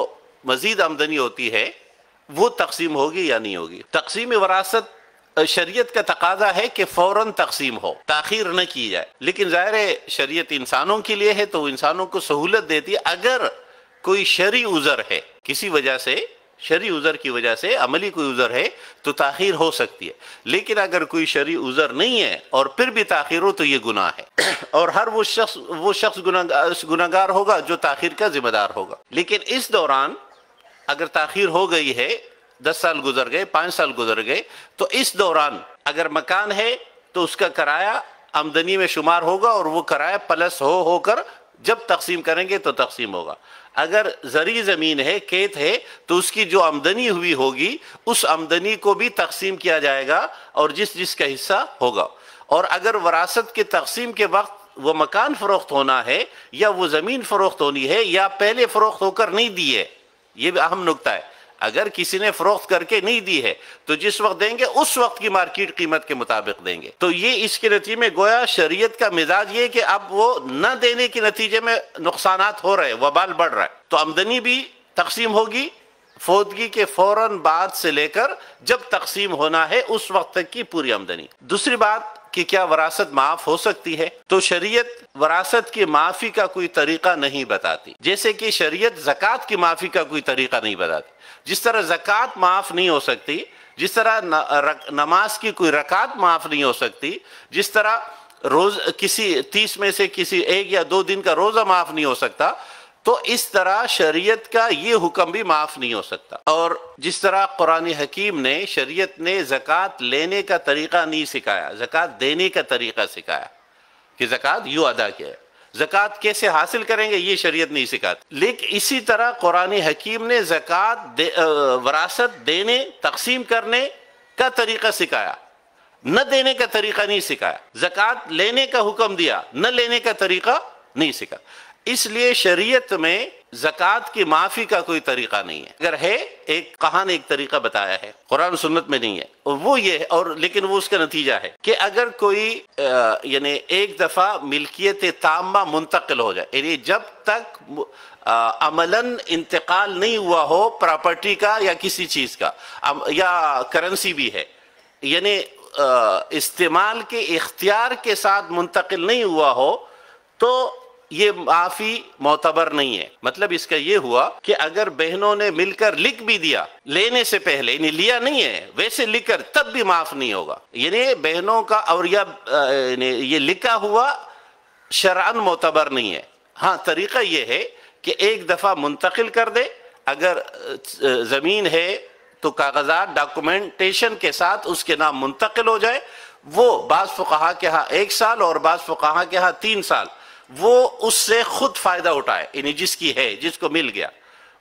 مزید آمدنی ہوتی ہے وہ تقسیم ہوگی یا نہیں ہوگی. تقسیم وراثت شریعت کا تقاضا ہے کہ فوراً تقسیم ہو، تاخیر نہ کی جائے، لیکن ظاہر ہے شریعت انسانوں کے لیے ہے تو انسانوں کو سہولت دیتی ہے. اگر کوئی شرعی عذر ہے، کسی وجہ سے شرعی عذر کی وجہ سے عملی کوئی عذر ہے تو تاخیر ہو سکتی ہے، لیکن اگر کوئی شرعی عذر نہیں ہے اور پھر بھی تاخیر ہو تو یہ گناہ ہے. اور ہر وہ شخص گناہگار ہوگا جو تاخیر کا ذمہ دار ہوگا. لیکن اس دوران اگر تاخیر ہو گئی ہے، 10 سال گزر گئے، 5 سال گزر گئے، تو اس دوران اگر مکان ہے تو اس کا کرایہ آمدنی میں شمار ہوگا اور وہ کرایہ پلس ہو کر جب تقسیم کریں گے تو تقسیم ہوگا. اگر زرعی زمین ہے، کھیت ہے، تو اس کی جو آمدنی ہوئی ہوگی اس آمدنی کو بھی تقسیم کیا جائے گا اور جس کا حصہ ہوگا. اور اگر وراثت کے تقسیم کے وقت وہ مکان فروخت ہونا ہے یا وہ زمین فروخت ہونی ہے یا پہلے فروخت ہو کر نہیں دی ہے، یہ بھی اہم نکتہ ہے. اگر کسی نے فروخت کر کے نہیں دی ہے تو جس وقت دیں گے اس وقت کی مارکیٹ قیمت کے مطابق دیں گے. تو یہ اس کے نتیجے میں گویا شریعت کا مزاج یہ کہ اب وہ نہ دینے کے نتیجے میں نقصانات ہو رہے ہیں، وبال بڑھ رہا ہے، تو آمدنی بھی تقسیم ہوگی فوتگی کے فوراً بعد سے لے کر جب تقسیم ہونا ہے اس وقت تک کی پوری آمدنی. دوسری بات کہ کیا وراثت معاف ہو سکتی ہے، تو شریعت وراثت کی معافی کا کوئی طریقہ نہیں بتاتی، جیسے کہ شریعت زکوٰۃ کی معافی کا کوئی طریقہ نہیں بتاتی. جس طرح زکوٰۃ معاف نہیں ہو سکتی، جس طرح نماز کی کوئی رکعت معاف نہیں ہو سکتی، جس طرح کسی 30 میں سے کسی 1 یا 2 دن کا روزہ معاف نہیں ہو سکتا، تو اس طرح شریعت کا یہ حکم بھی معاف نہیں ہو سکتا. اور جس طرح قرآن حکیم نے شریعت نے زکوٰۃ لینے کا طریقہ نہیں سکھایا، زکوٰۃ دینے کا طریقہ سکھایا کہ زکوٰۃ یوں ادا کیا ہے، زکوٰۃ کیسے حاصل کریں گے یہ شریعت نہیں سکھاتی. لیکن اسی طرح قرآن حکیم نے زکوٰۃ وراثت دینے تقسیم کرنے کا طریقہ سکھایا، نہ دینے کا طریقہ نہیں سکھایا. زکوٰۃ لینے کا حکم دیا، نہ لینے کا طریقہ نہیں سکھا. اس لیے شریعت میں زکوٰۃ کی معافی کا کوئی طریقہ نہیں ہے. اگر ہے کہاں نے ایک طریقہ بتایا ہے، قرآن سنت میں نہیں ہے، اور وہ یہ ہے، اور لیکن وہ اس کا نتیجہ ہے کہ اگر کوئی یعنی ایک دفعہ ملکیت تامہ منتقل ہو جائے، یعنی جب تک عملاً انتقال نہیں ہوا ہو پراپرٹی کا یا کسی چیز کا، یا کرنسی بھی ہے، یعنی استعمال کے اختیار کے ساتھ منتقل نہیں ہوا ہو، تو یہ معافی معتبر نہیں ہے. مطلب اس کا یہ ہوا کہ اگر بہنوں نے مل کر لکھ بھی دیا لینے سے پہلے، یعنی لیا نہیں ہے ویسے لکھ کر، تب بھی معاف نہیں ہوگا. یعنی بہنوں کا اور یہ لکھا ہوا شرعاً معتبر نہیں ہے. ہاں طریقہ یہ ہے کہ ایک دفعہ منتقل کر دے، اگر زمین ہے تو کاغذات ڈاکومنٹیشن کے ساتھ اس کے نام منتقل ہو جائے. وہ بعض فقہا کے ہاں 1 سال اور بعض فقہا کے ہاں 3 سال وہ اس سے خود فائدہ اٹھائے، یعنی جس کی ہے، جس کو مل گیا،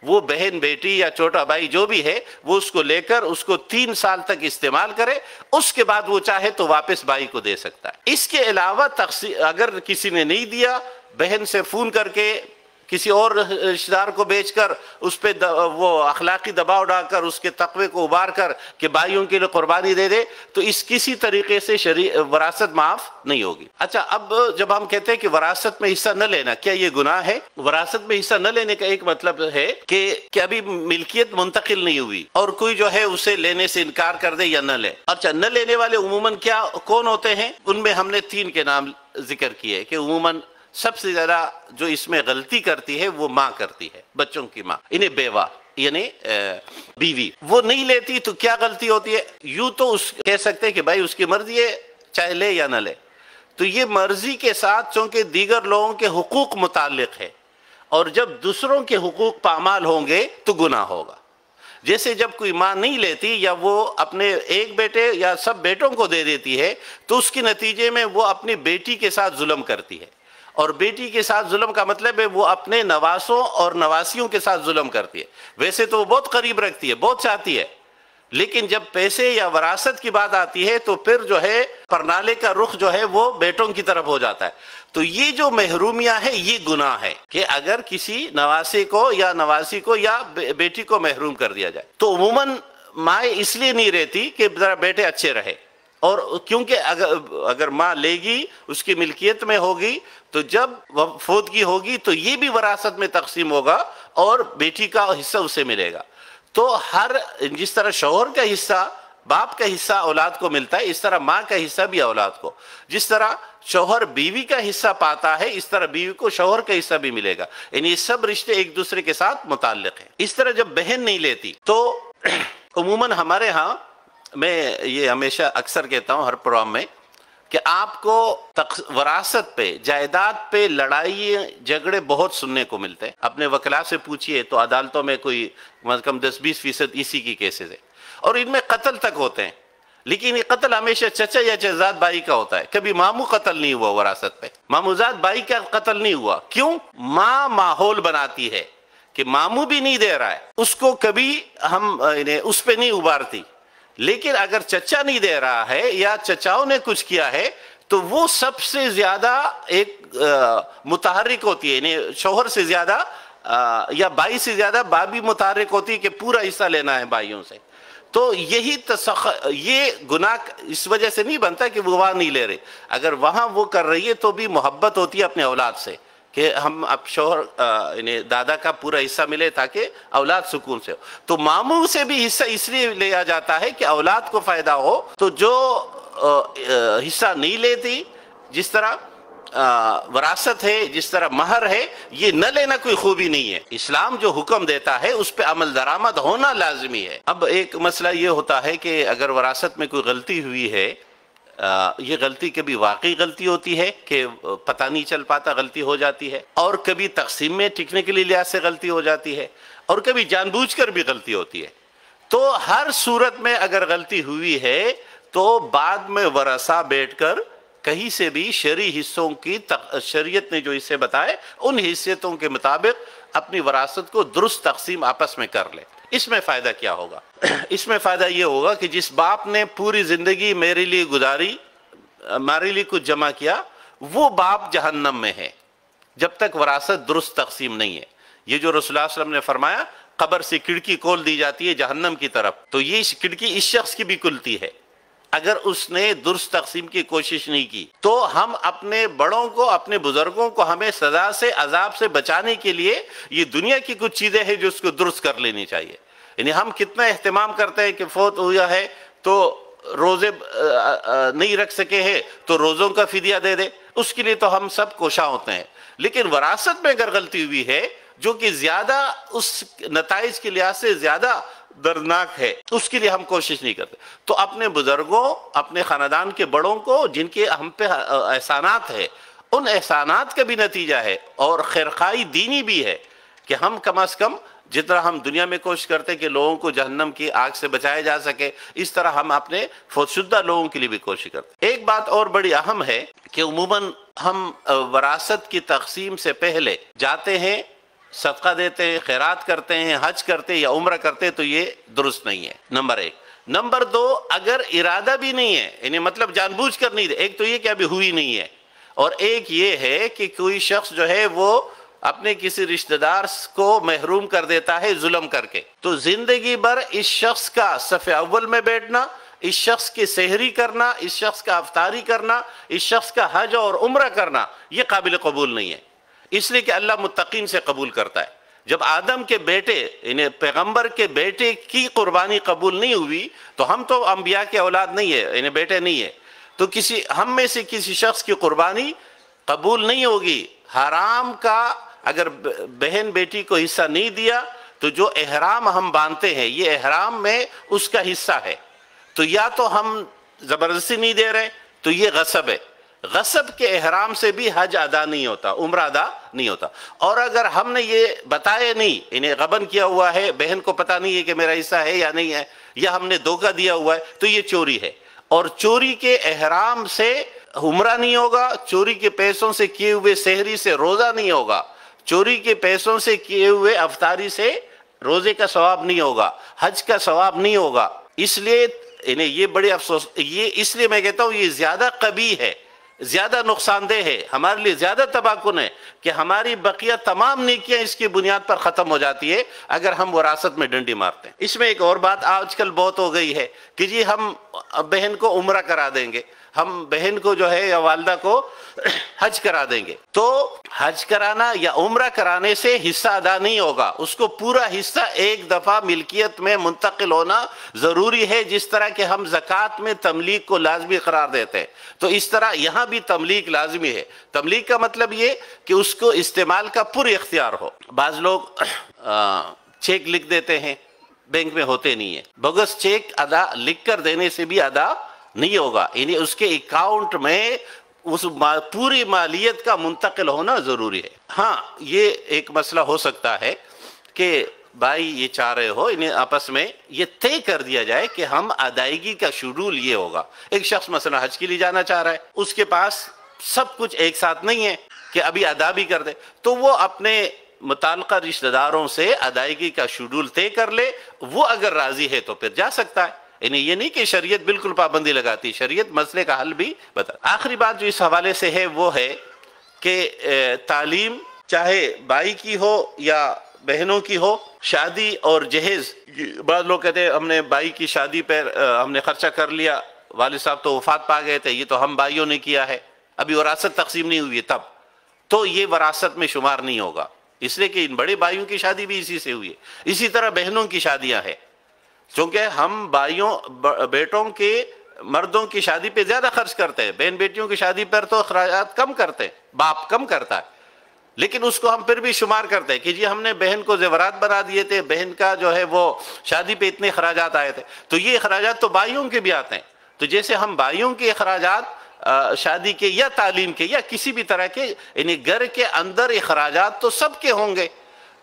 وہ بہن بیٹی یا چھوٹا بھائی جو بھی ہے، وہ اس کو لے کر اس کو 3 سال تک استعمال کرے، اس کے بعد وہ چاہے تو واپس بھائی کو دے سکتا ہے. اس کے علاوہ اگر کسی نے نہیں دیا، بہن سے فون کر کے کسی اور رشتہ دار کو بیچ کر اس پہ وہ اخلاقی دباؤ ڈال کر اس کے تقوی کو ابار کر کہ بھائیوں کے لیے قربانی دے دے، تو اس کسی طریقے سے وراثت معاف نہیں ہوگی. اچھا، اب جب ہم کہتے ہیں کہ وراثت میں حصہ نہ لینا، کیا یہ گناہ ہے؟ وراثت میں حصہ نہ لینے کا ایک مطلب ہے کہ ابھی ملکیت منتقل نہیں ہوئی اور کوئی جو ہے اسے لینے سے انکار کر دے یا نہ لے. اچھا، نہ لینے والے عموماً کون ہوتے ہیں؟ ان میں ہم نے 3 کے نام ذکر کیے کہ عموماً سب سے زیادہ جو اس میں غلطی کرتی ہے وہ ماں کرتی ہے، بچوں کی ماں، انہیں بیوہ یعنی بیوی وہ نہیں لیتی. تو کیا غلطی ہوتی ہے؟ یوں تو کہہ سکتے ہیں کہ بھائی اس کی مرضی ہے، چاہے لے یا نہ لے. تو یہ مرضی کے ساتھ چونکہ دیگر لوگوں کے حقوق متعلق ہے، اور جب دوسروں کے حقوق پامال ہوں گے تو گناہ ہوگا. جیسے جب کوئی ماں نہیں لیتی یا وہ اپنے ایک بیٹے یا سب بیٹوں کو دے دیتی ہے، تو اس کے نتیجے میں وہ اپنی بیٹی کے ساتھ ظلم کرتی ہے. اور بیٹی کے ساتھ ظلم کا مطلب ہے وہ اپنے نواسوں اور نواسیوں کے ساتھ ظلم کرتی ہے. ویسے تو وہ بہت قریب رکھتی ہے، بہت چاہتی ہے، لیکن جب پیسے یا وراثت کی بات آتی ہے تو پھر جو ہے پرنالے کا رخ جو ہے وہ بیٹوں کی طرف ہو جاتا ہے. تو یہ جو محرومیاں ہے یہ گناہ ہے کہ اگر کسی نواسے کو یا نواسی کو یا بیٹی کو محروم کر دیا جائے. تو عموماً مائیں اس لیے نہیں رہتی کہ ذرا بیٹے اچھے رہے، اور کیونکہ اگر ماں لے گی اس کی ملکیت میں ہوگی تو جب فوتگی ہوگی تو یہ بھی وراثت میں تقسیم ہوگا اور بیٹی کا حصہ اسے ملے گا. تو جس طرح شوہر کا حصہ، باپ کا حصہ اولاد کو ملتا ہے، اس طرح ماں کا حصہ بھی اولاد کو. جس طرح شوہر بیوی کا حصہ پاتا ہے، اس طرح بیوی کو شوہر کا حصہ بھی ملے گا. یعنی یہ سب رشتے ایک دوسرے کے ساتھ متعلق ہیں. اس طرح جب بہن نہیں لیتی تو عموماً ہمارے ہاں، میں یہ ہمیشہ اکثر کہتا ہوں ہر پروگرام میں، کہ آپ کو وراثت پہ، جائیداد پہ لڑائی جھگڑے بہت سننے کو ملتے ہیں. اپنے وکلا سے پوچھئے تو عدالتوں میں کوئی کم 10-20% اسی کی کیسز ہے، اور ان میں قتل تک ہوتے ہیں. لیکن یہ قتل ہمیشہ چچا یا چچزاد بھائی کا ہوتا ہے. کبھی ماموں قتل نہیں ہوا وراثت پہ، ماموزاد بھائی کا قتل نہیں ہوا. کیوں؟ ماں ماحول بناتی ہے کہ ماموں بھی نہیں دے رہا ہے، اس کو کبھی ہم اس پہ نہیں ابھارتی. لیکن اگر چچا نہیں دے رہا ہے یا چچاؤں نے کچھ کیا ہے تو وہ سب سے زیادہ ایک متحرک ہوتی ہے. یعنی شوہر سے زیادہ یا بھائی سے زیادہ بھابھی متحرک ہوتی ہے کہ پورا حصہ لینا ہے بھائیوں سے. تو یہ گناہ اس وجہ سے نہیں بنتا کہ وہ وہاں نہیں لے رہے. اگر وہاں وہ کر رہی ہے تو بھی محبت ہوتی ہے اپنے اولاد سے کہ ہم اب شوہر یعنی دادا کا پورا حصہ ملے تاکہ اولاد سکون سے ہو. تو ماموں سے بھی حصہ اس لیے لیا جاتا ہے کہ اولاد کو فائدہ ہو. تو جو حصہ نہیں لیتی، جس طرح وراثت ہے، جس طرح مہر ہے، یہ نہ لینا کوئی خوبی نہیں ہے. اسلام جو حکم دیتا ہے اس پہ عمل درآمد ہونا لازمی ہے. اب ایک مسئلہ یہ ہوتا ہے کہ اگر وراثت میں کوئی غلطی ہوئی ہے، یہ غلطی کبھی واقعی غلطی ہوتی ہے کہ پتہ نہیں چل پاتا، غلطی ہو جاتی ہے، اور کبھی تقسیم میں ٹیکنیکلی لحاظ سے غلطی ہو جاتی ہے، اور کبھی جان بوجھ کر بھی غلطی ہوتی ہے. تو ہر صورت میں اگر غلطی ہوئی ہے تو بعد میں ورثہ بیٹھ کر کہیں سے بھی شرعی حصوں کی شریعت نے جو حصے بتائے ان حصوں کے مطابق اپنی وراثت کو درست تقسیم آپس میں کر لے. اس میں فائدہ کیا ہوگا؟ اس میں فائدہ یہ ہوگا کہ جس باپ نے پوری زندگی میرے لیے گزاری، ہمارے لیے کچھ جمع کیا، وہ باپ جہنم میں ہے. جب تک وراثت درست تقسیم نہیں ہے۔ یہ جو رسول اللہ صلی اللہ علیہ وسلم نے فرمایا قبر سے کھڑکی کھول دی جاتی ہے جہنم کی طرف، تو یہ کھڑکی اس شخص کی بھی کھلتی ہے اگر اس نے درست تقسیم کی کوشش نہیں کی۔ تو ہم اپنے بڑوں کو، اپنے بزرگوں کو ہمیں سزا سے، عذاب سے بچانے کے لیے یہ دنیا کی کچھ چیزیں ہیں جو اس کو درست کر لینی چاہیے۔ یعنی ہم کتنا اہتمام کرتے ہیں کہ فوت ہوا ہے تو روزے نہیں رکھ سکے ہیں تو روزوں کا فدیہ دے دے، اس کے لیے تو ہم سب کوشاں ہوتے ہیں، لیکن وراثت میں اگر غلطی ہوئی ہے جو کہ زیادہ اس نتائج کے لحاظ سے زیادہ دردناک ہے، اس کے لیے ہم کوشش نہیں کرتے۔ تو اپنے بزرگوں، اپنے خاندان کے بڑوں کو جن کے ہم پہ احسانات ہے، ان احسانات کا بھی نتیجہ ہے اور خیرخواہی دینی بھی ہے کہ ہم کم از کم جتنا ہم دنیا میں کوشش کرتے کہ لوگوں کو جہنم کی آگ سے بچایا جا سکے، اس طرح ہم اپنے فوت شدہ لوگوں کے لیے بھی کوشش کرتے۔ ایک بات اور بڑی اہم ہے کہ عموماً ہم وراثت کی تقسیم سے پہلے جاتے ہیں، صدقہ دیتے ہیں، خیرات کرتے ہیں، حج کرتے ہیں یا عمرہ کرتے ہیں، تو یہ درست نہیں ہے، نمبر ایک۔ نمبر دو، اگر ارادہ بھی نہیں ہے، یعنی مطلب جان بوجھ کر نہیں دے، ایک تو یہ کہ ابھی ہوئی نہیں ہے، اور ایک یہ ہے کہ کوئی شخص جو ہے وہ اپنے کسی رشتہ دار کو محروم کر دیتا ہے ظلم کر کے، تو زندگی بھر اس شخص کا صف اول میں بیٹھنا، اس شخص کی سحری کرنا، اس شخص کا افطاری کرنا، اس شخص کا حج اور عمرہ کرنا، یہ قابل قبول نہیں ہے، اس لیے کہ اللہ متقین سے قبول کرتا ہے۔ جب آدم کے بیٹے یعنی پیغمبر کے بیٹے کی قربانی قبول نہیں ہوئی تو ہم تو انبیاء کے اولاد نہیں ہے، یعنی بیٹے نہیں ہے، تو ہم میں سے کسی شخص کی قربانی قبول نہیں ہوگی۔ حرام کا اگر بہن بیٹی کو حصہ نہیں دیا تو جو احرام ہم باندھتے ہیں یہ احرام میں اس کا حصہ ہے، تو یا تو ہم زبردستی نہیں دے رہے تو یہ غصب ہے، غصب کے احرام سے بھی حج ادا نہیں ہوتا، عمرہ ادا نہیں ہوتا۔ اور اگر ہم نے یہ بتایا نہیں، انہیں غبن کیا ہوا ہے، بہن کو پتہ نہیں ہے کہ میرا حصہ ہے یا نہیں ہے، یا ہم نے دھوکہ دیا ہوا ہے، تو یہ چوری ہے، اور چوری کے احرام سے عمرہ نہیں ہوگا، چوری کے پیسوں سے کیے ہوئے سحری سے روزہ نہیں ہوگا، چوری کے پیسوں سے کیے ہوئے افطاری سے روزے کا ثواب نہیں ہوگا، حج کا ثواب نہیں ہوگا۔ اس لیے انہیں یہ بڑے افسوس، یہ اس لیے میں کہتا ہوں یہ زیادہ قبیح ہے، زیادہ نقصان دہ ہے، ہمارے لیے زیادہ تباہ کن ہے کہ ہماری بقیہ تمام نیکیاں اس کی بنیاد پر ختم ہو جاتی ہے اگر ہم وراثت میں ڈنڈی مارتے ہیں۔ اس میں ایک اور بات آج کل بہت ہو گئی ہے کہ جی ہم بہن کو عمرہ کرا دیں گے، ہم بہن کو جو ہے یا والدہ کو حج کرا دیں گے، تو حج کرانا یا عمرہ کرانے سے حصہ ادا نہیں ہوگا، اس کو پورا حصہ ایک دفعہ ملکیت میں منتقل ہونا ضروری ہے، جس طرح کہ ہم زکوٰۃ میں تملیک کو لازمی قرار دیتے ہیں، تو اس طرح یہاں بھی تملیک لازمی ہے۔ تملیک کا مطلب یہ کہ اس کو استعمال کا پورا اختیار ہو۔ بعض لوگ چیک لکھ دیتے ہیں، بینک میں ہوتے نہیں ہیں، بغض چیک ادا لکھ کر دینے سے بھی ادا نہیں ہوگا، یعنی اس کے اکاؤنٹ میں اس پوری مالیت کا منتقل ہونا ضروری ہے۔ ہاں یہ ایک مسئلہ ہو سکتا ہے کہ بھائی یہ چاہ رہے ہو انہیں آپس میں یہ طے کر دیا جائے کہ ہم ادائیگی کا شیڈول یہ ہوگا۔ ایک شخص مثلا حج کے لیے جانا چاہ رہا ہے، اس کے پاس سب کچھ ایک ساتھ نہیں ہے کہ ابھی ادا بھی کر دے، تو وہ اپنے متعلقہ رشتہ داروں سے ادائیگی کا شیڈول طے کر لے، وہ اگر راضی ہے تو پھر جا سکتا ہے۔ یعنی یہ نہیں کہ شریعت بالکل پابندی لگاتی، شریعت مسئلے کا حل بھی بتا۔ آخری بات جو اس حوالے سے ہے وہ ہے کہ تعلیم چاہے بھائی کی ہو یا بہنوں کی ہو، شادی اور جہیز، بعض لوگ کہتے ہیں ہم نے بھائی کی شادی پر ہم نے خرچہ کر لیا، والد صاحب تو وفات پا گئے تھے، یہ تو ہم بھائیوں نے کیا ہے، ابھی وراثت تقسیم نہیں ہوئی ہے تب، تو یہ وراثت میں شمار نہیں ہوگا، اس لیے کہ ان بڑے بھائیوں کی شادی بھی اسی سے ہوئی ہے۔ اسی طرح بہنوں کی شادیاں ہیں، چونکہ ہم بھائیوں بیٹوں کے مردوں کی شادی پہ زیادہ خرچ کرتے ہیں، بہن بیٹیوں کی شادی پر تو اخراجات کم کرتے ہیں، باپ کم کرتا ہے، لیکن اس کو ہم پھر بھی شمار کرتے ہیں کہ جی ہم نے بہن کو زیورات بنا دیے تھے، بہن کا جو ہے وہ شادی پہ اتنے اخراجات آئے تھے، تو یہ اخراجات تو بھائیوں کے بھی آتے ہیں، تو جیسے ہم بھائیوں کے اخراجات شادی کے یا تعلیم کے یا کسی بھی طرح کے یعنی گھر کے اندر اخراجات تو سب کے ہوں گے،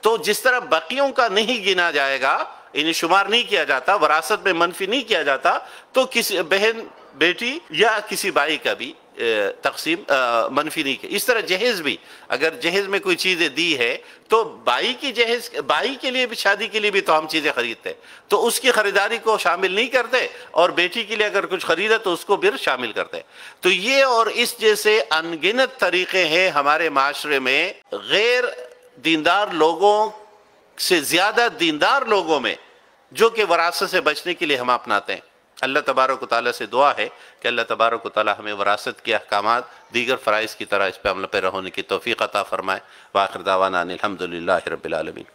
تو جس طرح بقیوں کا نہیں گنا جائے گا، انہیں شمار نہیں کیا جاتا، وراثت میں منفی نہیں کیا جاتا، تو کسی بہن بیٹی یا کسی بھائی کا بھی تقسیم منفی نہیں کی۔ اس طرح جہیز بھی، اگر جہیز میں کوئی چیزیں دی ہے تو بھائی کی جہیز، بھائی کے لیے بھی، شادی کے لیے بھی تو ہم چیزیں خریدتے تو اس کی خریداری کو شامل نہیں کرتے، اور بیٹی کے لیے اگر کچھ خریدا تو اس کو بھی شامل کرتے۔ تو یہ اور اس جیسے ان گنت طریقے ہیں ہمارے معاشرے میں غیر دیندار لوگوں سے زیادہ دیندار لوگوں میں، جو کہ وراثت سے بچنے کے لیے ہم اپناتے ہیں۔ اللہ تبارک و تعالیٰ سے دعا ہے کہ اللہ تبارک و تعالیٰ ہمیں وراثت کے احکامات دیگر فرائض کی طرح اس پہ عمل پیرا ہونے کی توفیق عطا فرمائے۔ وآخر دعوانا ان الحمد للہ رب العالمین۔